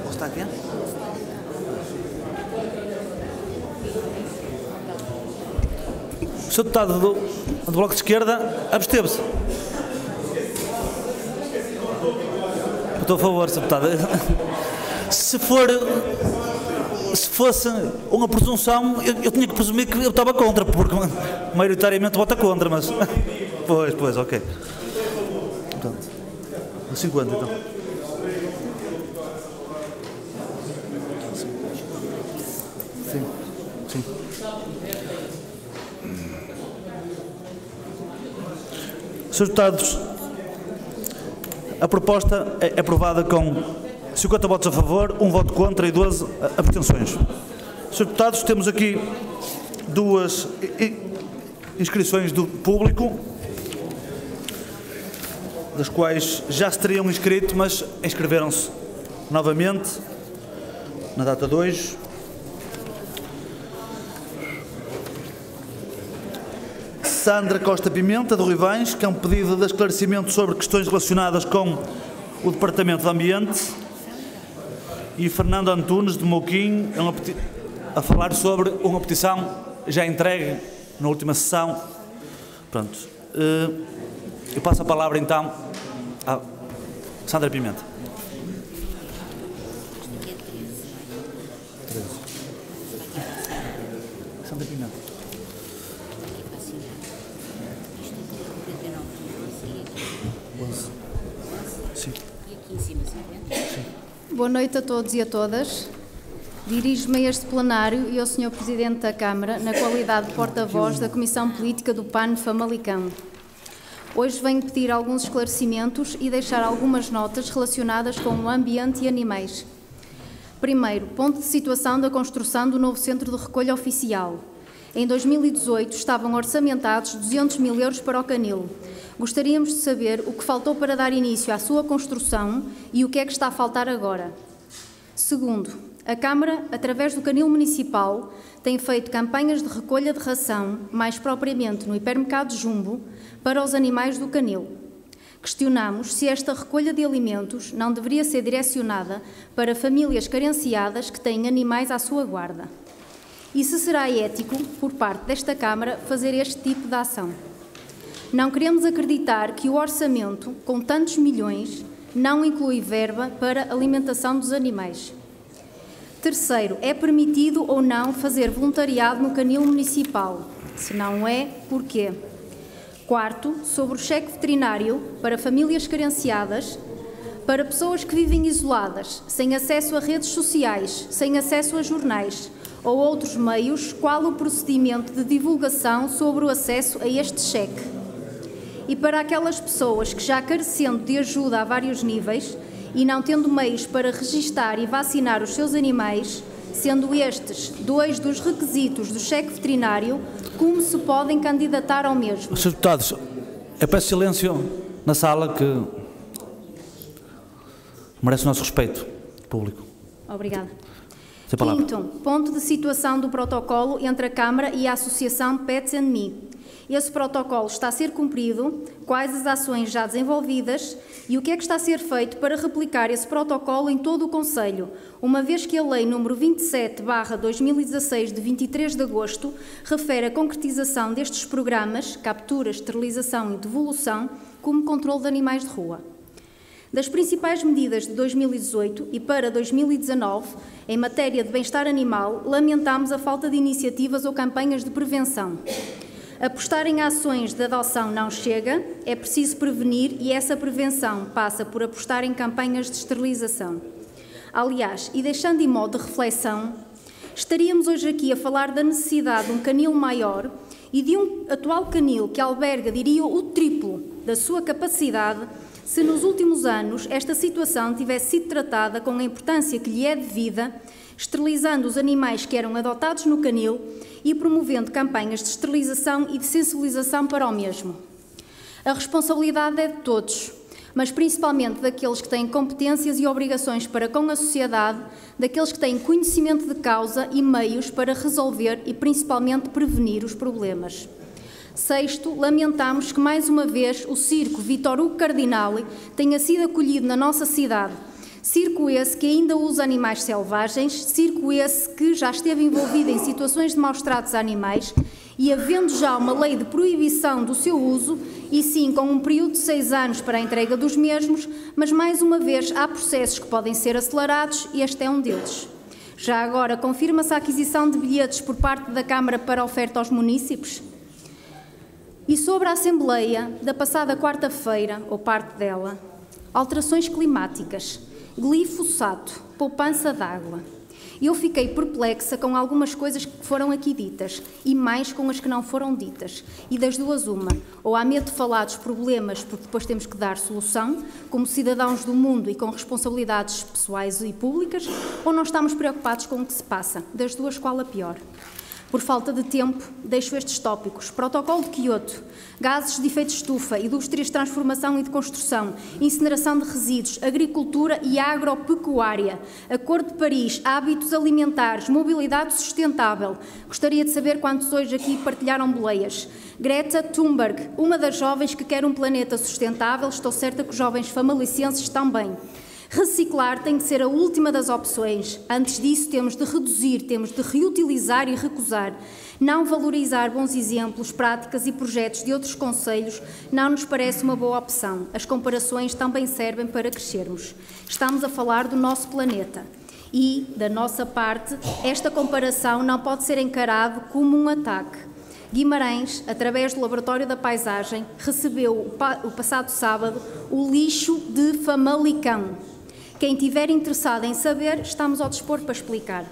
Está aqui? O Sr. Deputado do Bloco de Esquerda absteve-se. Estou a favor, Sr. Deputado. Se fosse uma presunção, eu tinha que presumir que eu estava contra, porque maioritariamente vota contra, mas... Pois, ok. Portanto, 50, então. Sim. Senhores deputados, a proposta é aprovada com 50 votos a favor, 1 voto contra e 12 abstenções. Senhores deputados, temos aqui duas inscrições do público, das quais já se teriam inscrito, mas inscreveram-se novamente. na data 2. Sandra Costa Pimenta, de Ruivães, que é um pedido de esclarecimento sobre questões relacionadas com o Departamento do Ambiente. E Fernando Antunes, de Mouquim, a falar sobre uma petição já entregue na última sessão. Pronto. Eu passo a palavra, então, à Sandra Pimenta. Sandra Pimenta. Sim. Boa noite a todos e a todas. Dirijo-me a este plenário e ao Sr. Presidente da Câmara na qualidade de porta-voz da Comissão Política do PAN Famalicão. Hoje venho pedir alguns esclarecimentos e deixar algumas notas relacionadas com o ambiente e animais. Primeiro, ponto de situação da construção do novo centro de recolha oficial. Em 2018 estavam orçamentados 200 mil euros para o canil. Gostaríamos de saber o que faltou para dar início à sua construção e o que é que está a faltar agora. Segundo, a Câmara, através do canil municipal, tem feito campanhas de recolha de ração, mais propriamente no hipermercado Jumbo, para os animais do canil. Questionamos se esta recolha de alimentos não deveria ser direcionada para famílias carenciadas que têm animais à sua guarda. E se será ético, por parte desta Câmara, fazer este tipo de ação. Não queremos acreditar que o orçamento, com tantos milhões, não inclui verba para alimentação dos animais. Terceiro, é permitido ou não fazer voluntariado no canil municipal? Se não é, porquê? Quarto, sobre o cheque veterinário para famílias carenciadas, para pessoas que vivem isoladas, sem acesso a redes sociais, sem acesso a jornais ou outros meios, qual o procedimento de divulgação sobre o acesso a este cheque? E para aquelas pessoas que, já carecendo de ajuda a vários níveis e não tendo meios para registar e vacinar os seus animais, sendo estes dois dos requisitos do cheque veterinário, como se podem candidatar ao mesmo? Sr. Deputados, eu peço silêncio na sala, que merece o nosso respeito público. Obrigada. Quinto, ponto de situação do protocolo entre a Câmara e a Associação Pets and Me. Esse protocolo está a ser cumprido, quais as ações já desenvolvidas e o que é que está a ser feito para replicar esse protocolo em todo o Conselho, uma vez que a Lei nº 27/2016, de 23 de agosto, refere a concretização destes programas, captura, esterilização e devolução, como controle de animais de rua. Das principais medidas de 2018 e para 2019, em matéria de bem-estar animal, lamentamos a falta de iniciativas ou campanhas de prevenção. Apostar em ações de adoção não chega, é preciso prevenir e essa prevenção passa por apostar em campanhas de esterilização. Aliás, e deixando em modo de reflexão, estaríamos hoje aqui a falar da necessidade de um canil maior e de um atual canil que alberga, diria, o triplo da sua capacidade, se nos últimos anos esta situação tivesse sido tratada com a importância que lhe é devida, esterilizando os animais que eram adotados no canil e promovendo campanhas de esterilização e de sensibilização para o mesmo. A responsabilidade é de todos, mas principalmente daqueles que têm competências e obrigações para com a sociedade, daqueles que têm conhecimento de causa e meios para resolver e principalmente prevenir os problemas. Sexto, lamentamos que mais uma vez o circo Vítor Hugo Cardinali tenha sido acolhido na nossa cidade. Circo esse que ainda usa animais selvagens, circo esse que já esteve envolvido em situações de maus-tratos a animais e, havendo já uma lei de proibição do seu uso, e sim com um período de 6 anos para a entrega dos mesmos, mas mais uma vez há processos que podem ser acelerados e este é um deles. Já agora, confirma-se a aquisição de bilhetes por parte da Câmara para oferta aos munícipes? E sobre a Assembleia da passada quarta-feira, ou parte dela, alterações climáticas, glifosato, poupança de água. Eu fiquei perplexa com algumas coisas que foram aqui ditas e mais com as que não foram ditas. E das duas uma, ou há medo de falar dos problemas porque depois temos que dar solução, como cidadãos do mundo e com responsabilidades pessoais e públicas, ou não estamos preocupados com o que se passa. Das duas, qual a pior? Por falta de tempo, deixo estes tópicos. Protocolo de Quioto, gases de efeito de estufa, indústrias de transformação e de construção, incineração de resíduos, agricultura e agropecuária, Acordo de Paris, hábitos alimentares, mobilidade sustentável. Gostaria de saber quantos hoje aqui partilharam boleias. Greta Thunberg, uma das jovens que quer um planeta sustentável, estou certa que os jovens famalicenses também. Reciclar tem de ser a última das opções. Antes disso, temos de reduzir, temos de reutilizar e recusar. Não valorizar bons exemplos, práticas e projetos de outros concelhos não nos parece uma boa opção. As comparações também servem para crescermos. Estamos a falar do nosso planeta. E, da nossa parte, esta comparação não pode ser encarada como um ataque. Guimarães, através do Laboratório da Paisagem, recebeu o passado sábado o lixo de Famalicão. Quem estiver interessado em saber, estamos ao dispor para explicar.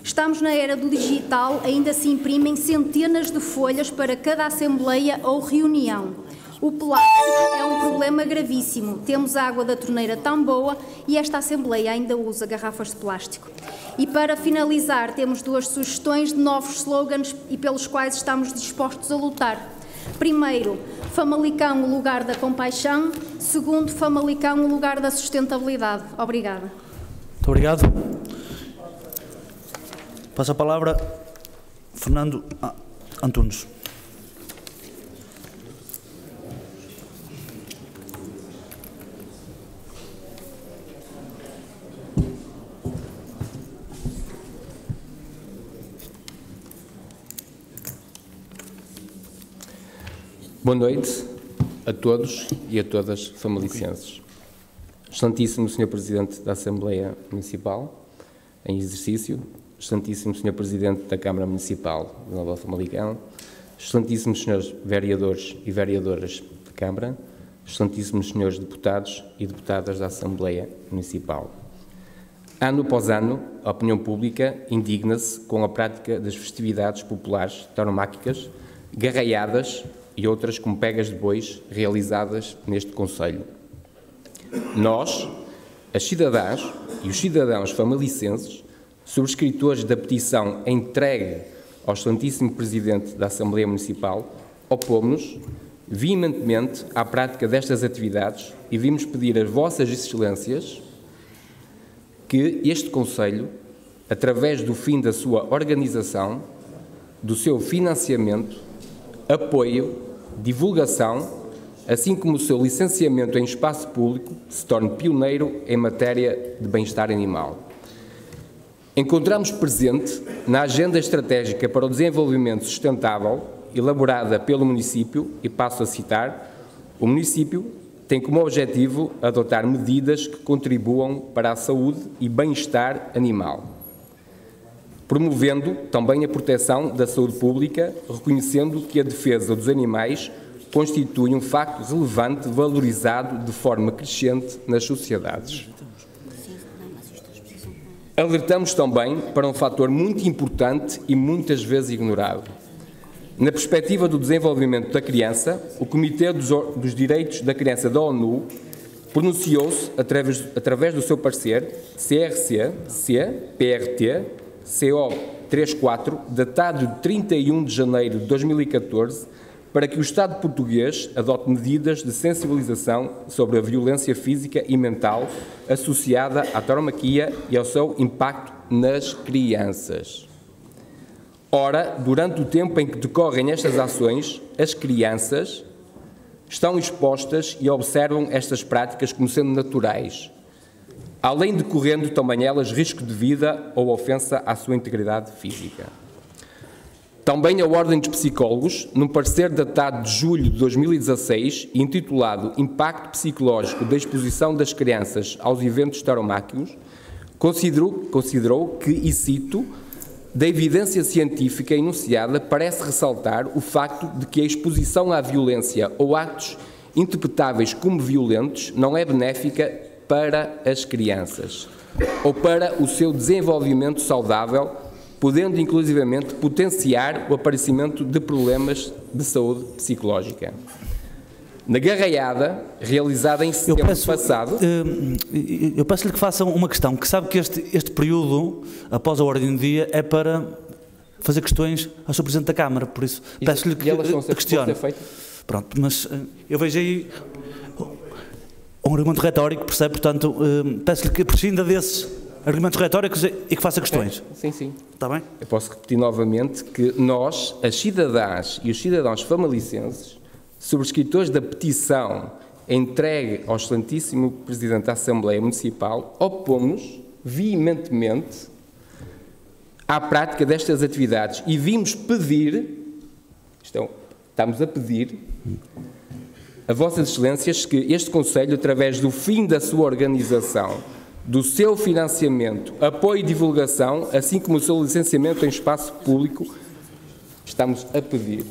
Estamos na era do digital, ainda se imprimem centenas de folhas para cada assembleia ou reunião. O plástico é um problema gravíssimo. Temos a água da torneira tão boa e esta assembleia ainda usa garrafas de plástico. E para finalizar, temos duas sugestões de novos slogans e pelos quais estamos dispostos a lutar. Primeiro, Famalicão, o lugar da compaixão. Segundo, Famalicão, o lugar da sustentabilidade. Obrigada. Muito obrigado. Passo a palavra Fernando Antunes. Boa noite a todos e a todas famalicenses. Excelentíssimo Sr. Presidente da Assembleia Municipal, em exercício, Excelentíssimo Sr. Presidente da Câmara Municipal de Nova Famalicão, Excelentíssimos Srs. Vereadores e Vereadoras da Câmara, Excelentíssimos Srs. Deputados e Deputadas da Assembleia Municipal. Ano após ano, a opinião pública indigna-se com a prática das festividades populares tauromáquicas, garraiadas e outras como pegas de bois realizadas neste concelho. Nós, as cidadãs e os cidadãos famalicenses, subscritores da petição entregue ao Excelentíssimo Presidente da Assembleia Municipal, opomos-nos veementemente à prática destas atividades e vimos pedir às vossas excelências que este concelho, através do fim da sua organização, do seu financiamento, apoio, divulgação, assim como o seu licenciamento em espaço público, se torne pioneiro em matéria de bem-estar animal. Encontramos presente na Agenda Estratégica para o Desenvolvimento Sustentável, elaborada pelo município, e passo a citar, o município tem como objetivo adotar medidas que contribuam para a saúde e bem-estar animal, promovendo também a proteção da saúde pública, reconhecendo que a defesa dos animais constitui um facto relevante valorizado de forma crescente nas sociedades. Alertamos também para um fator muito importante e muitas vezes ignorado. Na perspectiva do desenvolvimento da criança, o Comitê dos Direitos da Criança da ONU pronunciou-se através do seu parecer CRC-PRT CO34, datado de 31 de janeiro de 2014, para que o Estado português adote medidas de sensibilização sobre a violência física e mental associada à tauromaquia e ao seu impacto nas crianças. Ora, durante o tempo em que decorrem estas ações, as crianças estão expostas e observam estas práticas como sendo naturais, além de correndo também elas risco de vida ou ofensa à sua integridade física. Também a Ordem dos Psicólogos, num parecer datado de julho de 2016, intitulado Impacto Psicológico da Exposição das Crianças aos Eventos Tauromáquicos, considerou que, e cito, da evidência científica enunciada parece ressaltar o facto de que a exposição à violência ou atos interpretáveis como violentos não é benéfica para as crianças ou para o seu desenvolvimento saudável, podendo inclusivamente potenciar o aparecimento de problemas de saúde psicológica. Na garraiada, realizada em setembro passado... Eu peço-lhe que façam uma questão, que sabe que este período, após a ordem do dia, é para fazer questões ao Sr. Presidente da Câmara, por isso peço-lhe que questione. Pronto, mas eu vejo aí um argumento retórico, percebe? Portanto, peço-lhe que prescinda desses argumentos retóricos e que faça questões. Sim, sim. Está bem? Eu posso repetir novamente que nós, as cidadãs e os cidadãos famalicenses, subscritores da petição entregue ao excelentíssimo Presidente da Assembleia Municipal, opomos veementemente à prática destas atividades e vimos pedir, estamos a pedir a Vossas Excelências que este Conselho, através do fim da sua organização, do seu financiamento, apoio e divulgação, assim como o seu licenciamento em espaço público, estamos a pedir.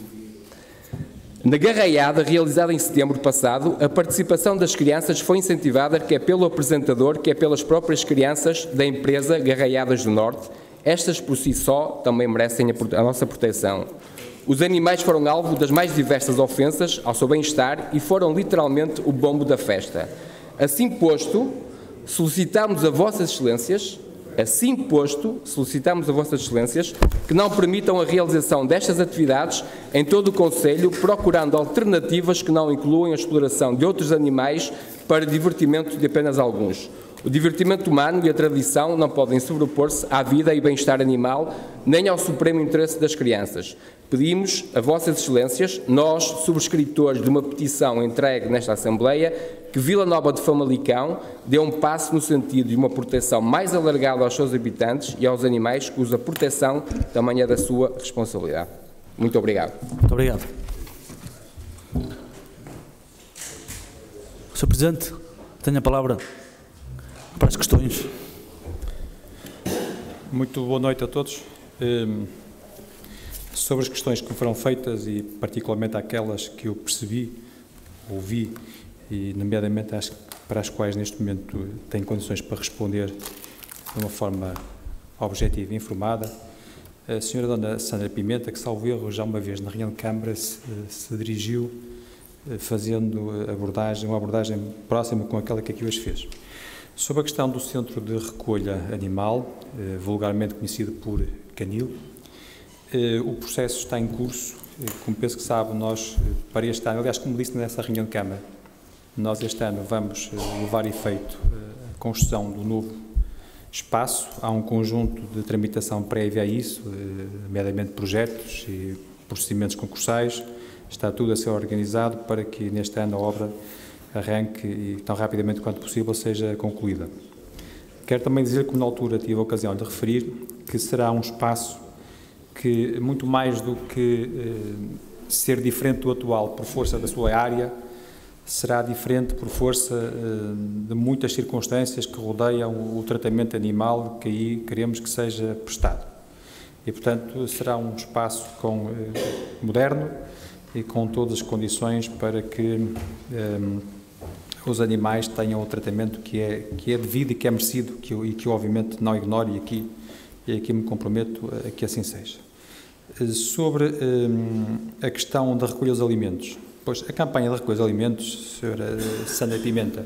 Na garraiada realizada em setembro passado, a participação das crianças foi incentivada quer pelo apresentador, quer pelas próprias crianças da empresa Garraiadas do Norte. Estas por si só também merecem a nossa proteção. Os animais foram alvo das mais diversas ofensas ao seu bem-estar e foram literalmente o bombo da festa. Assim posto, solicitamos a Vossas Excelências que não permitam a realização destas atividades em todo o Conselho, procurando alternativas que não incluam a exploração de outros animais para divertimento de apenas alguns. O divertimento humano e a tradição não podem sobrepor-se à vida e bem-estar animal, nem ao supremo interesse das crianças. Pedimos a Vossas Excelências, nós, subscritores de uma petição entregue nesta Assembleia, que Vila Nova de Famalicão dê um passo no sentido de uma proteção mais alargada aos seus habitantes e aos animais, cuja proteção também é da sua responsabilidade. Muito obrigado. Muito obrigado. Sr. Presidente, tenho a palavra para as questões. Muito boa noite a todos. Sobre as questões que foram feitas e particularmente aquelas que eu percebi, ouvi e nomeadamente para as quais neste momento tenho condições para responder de uma forma objetiva e informada, a senhora Dona Sandra Pimenta, que salvo erro já uma vez na reunião de Câmara se dirigiu fazendo uma abordagem próxima com aquela que aqui hoje fez. Sobre a questão do Centro de Recolha Animal, vulgarmente conhecido por Canil, o processo está em curso. Como penso que sabe, nós para este ano, aliás, como disse nessa reunião de Câmara, nós este ano vamos levar a efeito a construção do novo espaço. Há um conjunto de tramitação prévia a isso, nomeadamente projetos e procedimentos concursais. Está tudo a ser organizado para que neste ano a obra arranque e tão rapidamente quanto possível seja concluída. Quero também dizer, como na altura tive a ocasião de referir, que será um espaço que, muito mais do que ser diferente do atual por força da sua área, será diferente por força de muitas circunstâncias que rodeiam o tratamento animal que aí queremos que seja prestado. E, portanto, será um espaço moderno e com todas as condições para que os animais tenham o tratamento que é devido e que é merecido e que eu obviamente não ignoro e aqui me comprometo a que assim seja. Sobre a questão da recolha dos alimentos. Pois, a campanha de recolha de alimentos, Sra. Sandra Pimenta,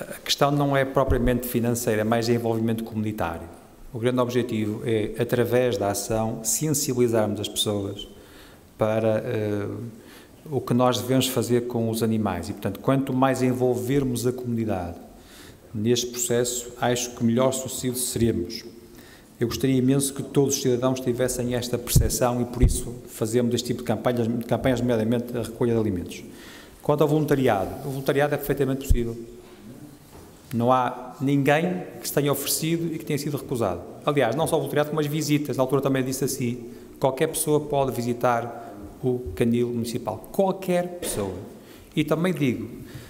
a questão não é propriamente financeira, mas é envolvimento comunitário. O grande objetivo é, através da ação, sensibilizarmos as pessoas para o que nós devemos fazer com os animais. E, portanto, quanto mais envolvermos a comunidade neste processo, acho que melhor sucedidos seremos. Eu gostaria imenso que todos os cidadãos tivessem esta percepção e, por isso, fazemos este tipo de campanhas, nomeadamente a recolha de alimentos. Quanto ao voluntariado, o voluntariado é perfeitamente possível. Não há ninguém que se tenha oferecido e que tenha sido recusado. Aliás, não só o voluntariado, como as visitas. Na altura também disse assim, qualquer pessoa pode visitar o canil municipal. Qualquer pessoa. E também digo,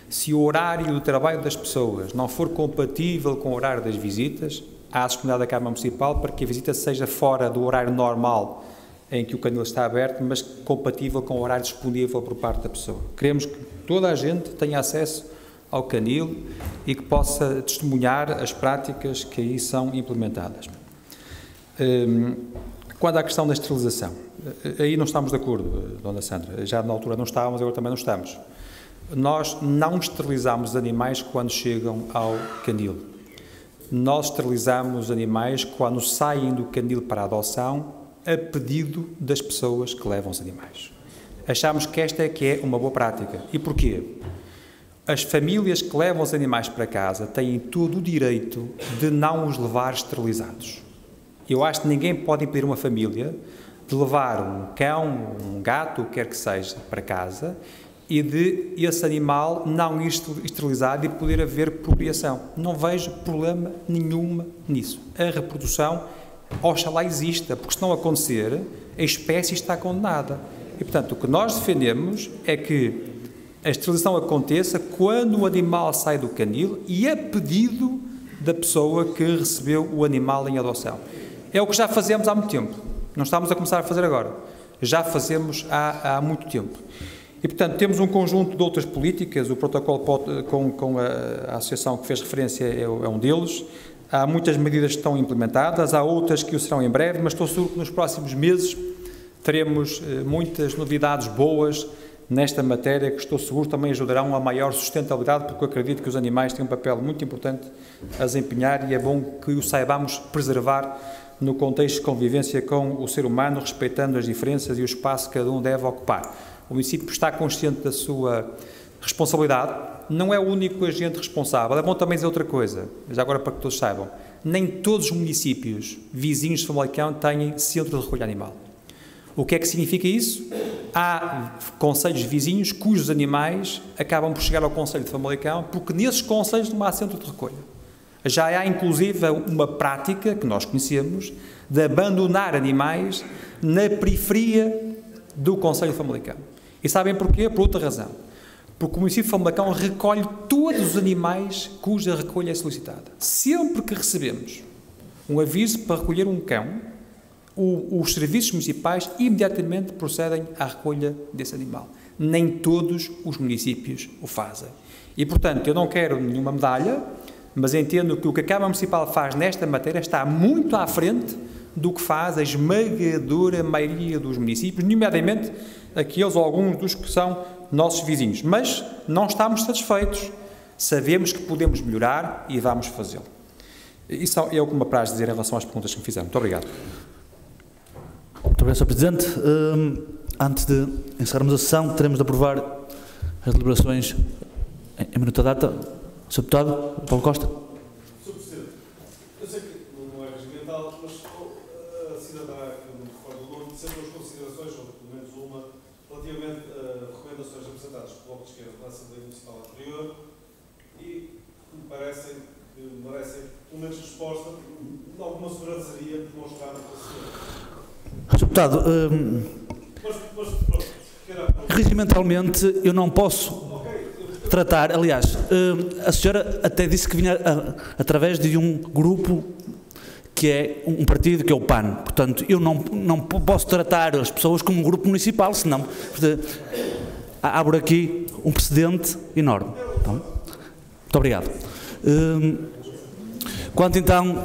se o horário do trabalho das pessoas não for compatível com o horário das visitas, há a disponibilidade da Câmara Municipal para que a visita seja fora do horário normal em que o canil está aberto, mas compatível com o horário disponível por parte da pessoa. Queremos que toda a gente tenha acesso ao canil e que possa testemunhar as práticas que aí são implementadas. Quanto à questão da esterilização, aí não estamos de acordo, Dona Sandra. Já na altura não estávamos, agora também não estamos. Nós não esterilizamos animais quando chegam ao canil. Nós esterilizamos os animais quando saem do canil para a adoção a pedido das pessoas que levam os animais. Achamos que esta é que é uma boa prática. E porquê? As famílias que levam os animais para casa têm todo o direito de não os levar esterilizados. Eu acho que ninguém pode impedir uma família de levar um cão, um gato, o que quer que seja, para casa e de esse animal não ir esterilizado e poder haver procriação. Não vejo problema nenhum nisso. A reprodução, oxalá exista, porque se não acontecer, a espécie está condenada. E, portanto, o que nós defendemos é que a esterilização aconteça quando o animal sai do canil e a pedido da pessoa que recebeu o animal em adoção. É o que já fazemos há muito tempo. Não estamos a começar a fazer agora. Já fazemos há muito tempo. E, portanto, temos um conjunto de outras políticas. O protocolo com a associação que fez referência é um deles. Há muitas medidas que estão implementadas, há outras que o serão em breve, mas estou seguro que nos próximos meses teremos muitas novidades boas nesta matéria, que estou seguro também ajudarão a maior sustentabilidade, porque eu acredito que os animais têm um papel muito importante a desempenhar e é bom que o saibamos preservar no contexto de convivência com o ser humano, respeitando as diferenças e o espaço que cada um deve ocupar. O município está consciente da sua responsabilidade, não é o único agente responsável. É bom também dizer outra coisa, já agora para que todos saibam, nem todos os municípios vizinhos de Famalicão têm centro de recolha animal. O que é que significa isso? Há concelhos vizinhos cujos animais acabam por chegar ao concelho de Famalicão porque nesses concelhos não há centro de recolha. Já há, inclusive, uma prática que nós conhecemos de abandonar animais na periferia do concelho de Famalicão. E sabem porquê? Por outra razão. Porque o município de Famalicão recolhe todos os animais cuja recolha é solicitada. Sempre que recebemos um aviso para recolher um cão, os serviços municipais imediatamente procedem à recolha desse animal. Nem todos os municípios o fazem. E, portanto, eu não quero nenhuma medalha, mas entendo que o que a Câmara Municipal faz nesta matéria está muito à frente do que faz a esmagadora maioria dos municípios, nomeadamente aqueles ou alguns dos que são nossos vizinhos. Mas não estamos satisfeitos. Sabemos que podemos melhorar e vamos fazê-lo. Isso é o que me apraz dizer em relação às perguntas que me fizeram. Muito obrigado. Muito obrigado, Sr. Presidente. Antes de encerrarmos a sessão, teremos de aprovar as deliberações em minuta data. Sr. Deputado Paulo Costa. Sr. Presidente, eu sei que não é regimental, mas a cidadã que me recorda o nome sempre as considerações, ou pelo menos uma, relativamente a recomendações apresentadas pelo Bloco de Esquerda na Assembleia Municipal anterior e me parecem que merecem, pelo menos, resposta de alguma sobranceria demonstrada pela senhora. Sr. Deputado, regimentalmente eu não posso tratar, aliás, a senhora até disse que vinha através de um grupo que é um partido, que é o PAN, portanto eu não posso tratar as pessoas como um grupo municipal, senão abro aqui um precedente enorme. Então, muito obrigado. Quanto então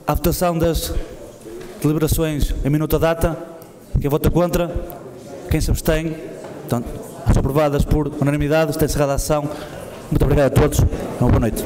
à votação das deliberações em minuta data, quem vota contra, quem se abstém, portanto, são aprovadas por unanimidade. Está encerrada a sessão. Muito obrigado a todos. Uma boa noite.